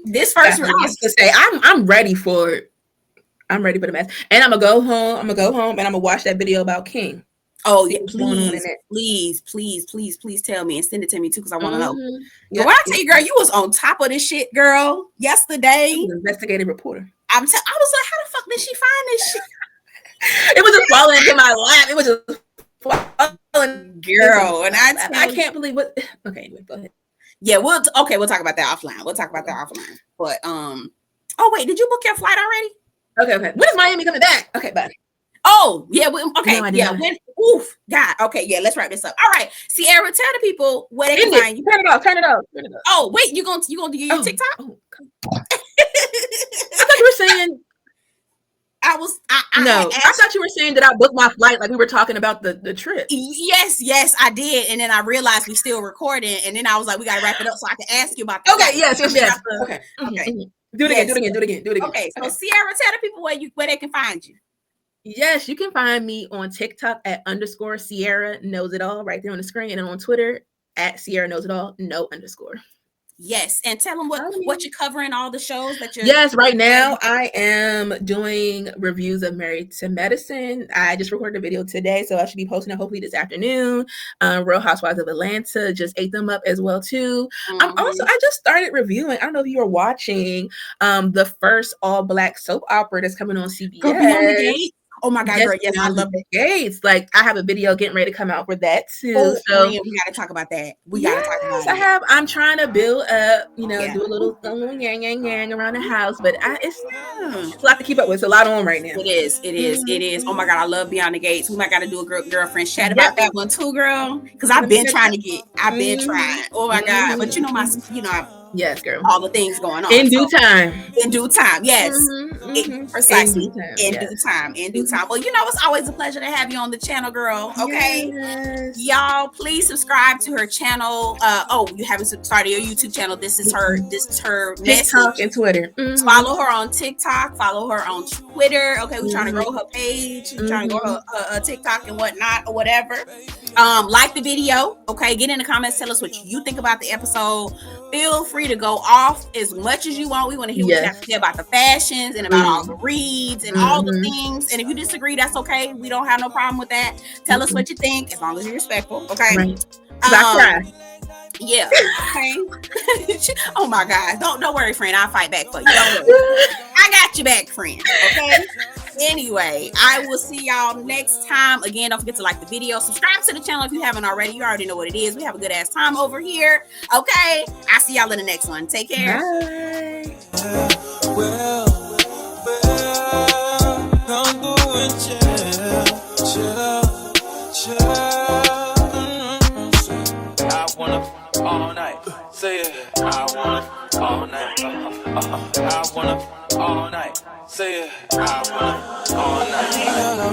this first I was to say I'm ready for it. I'm ready for the mess. And I'm gonna go home. And I'm gonna watch that video about King. Oh yeah, please tell me and send it to me too, because I want to know. When I tell you, girl, you was on top of this shit, girl. Yesterday, investigative reporter. I was like, how the fuck did she find this shit? It was just falling into my lap. It was just falling, girl. And I can't believe what. Okay, anyway, go ahead. Yeah, we'll talk about that offline. But oh wait, did you book your flight already? Okay. When is Miami coming back? Okay, bye. Oh, yeah. Okay. No, yeah. God. Okay. Yeah. Let's wrap this up. All right. Sierra, tell the people where they can find you. Turn it off. Oh, wait. You gonna do your TikTok? Oh, I thought you were saying. I thought you were saying that I booked my flight, like we were talking about the trip. Yes, I did. And then I realized we still recording. And then I was like, we gotta wrap it up so I can ask you about that. Okay. Yes. Okay. Do it again. Okay. So Sierra, tell the people where they can find you. Yes, you can find me on TikTok at _Sierra Knows It All right there on the screen, and on Twitter at Sierra Knows It All _. Yes, and tell them what you're covering, all the shows that you're. Yes, right now I am doing reviews of Married to Medicine. I just recorded a video today, so I should be posting it hopefully this afternoon. Real Housewives of Atlanta just ate them up as well too. I just started reviewing. I don't know if you were watching the first all black soap opera that's coming on CBS. Oh my God, girl, yes, I love it. Gates. Like I have a video getting ready to come out for that too. So we gotta talk about that. We gotta talk about it. I'm trying to build up, do a little yang around the house, but it's a lot to keep up with. It's a lot on right now. It is. Oh my God, I love Beyond the Gates. We might gotta do a girlfriend chat about that one too, girl. Because I've been trying. Oh my God. But yes, girl. All the things going on. In due time. Yes. Precisely. In due time. Well, it's always a pleasure to have you on the channel, girl. Okay. Yes. Y'all, please subscribe to her channel. You haven't started your YouTube channel. This is her TikTok message. And Twitter. Follow her on TikTok. Follow her on Twitter. Okay, we're trying to grow her page. We're trying to grow her TikTok and whatnot or whatever. Like the video. Okay, get in the comments. Tell us what you think about the episode. Feel free to go off as much as you want. We want to hear what you have to say about the fashions and about all the reads and all the things. And if you disagree, that's okay. We don't have no problem with that. Tell us what you think, as long as you're respectful. Okay. Right. I cry. Yeah. Okay. Oh my God. Don't worry, friend. I'll fight back for you. Don't worry. I got your back, friend. Okay. Anyway, I will see y'all next time. Again, don't forget to like the video. Subscribe to the channel if you haven't already. You already know what it is. We have a good ass time over here. Okay. I'll see y'all in the next one. Take care. Bye. I'm going I wanna all night. Say it. I wanna all night. I wanna all night. Say it. I wanna all night.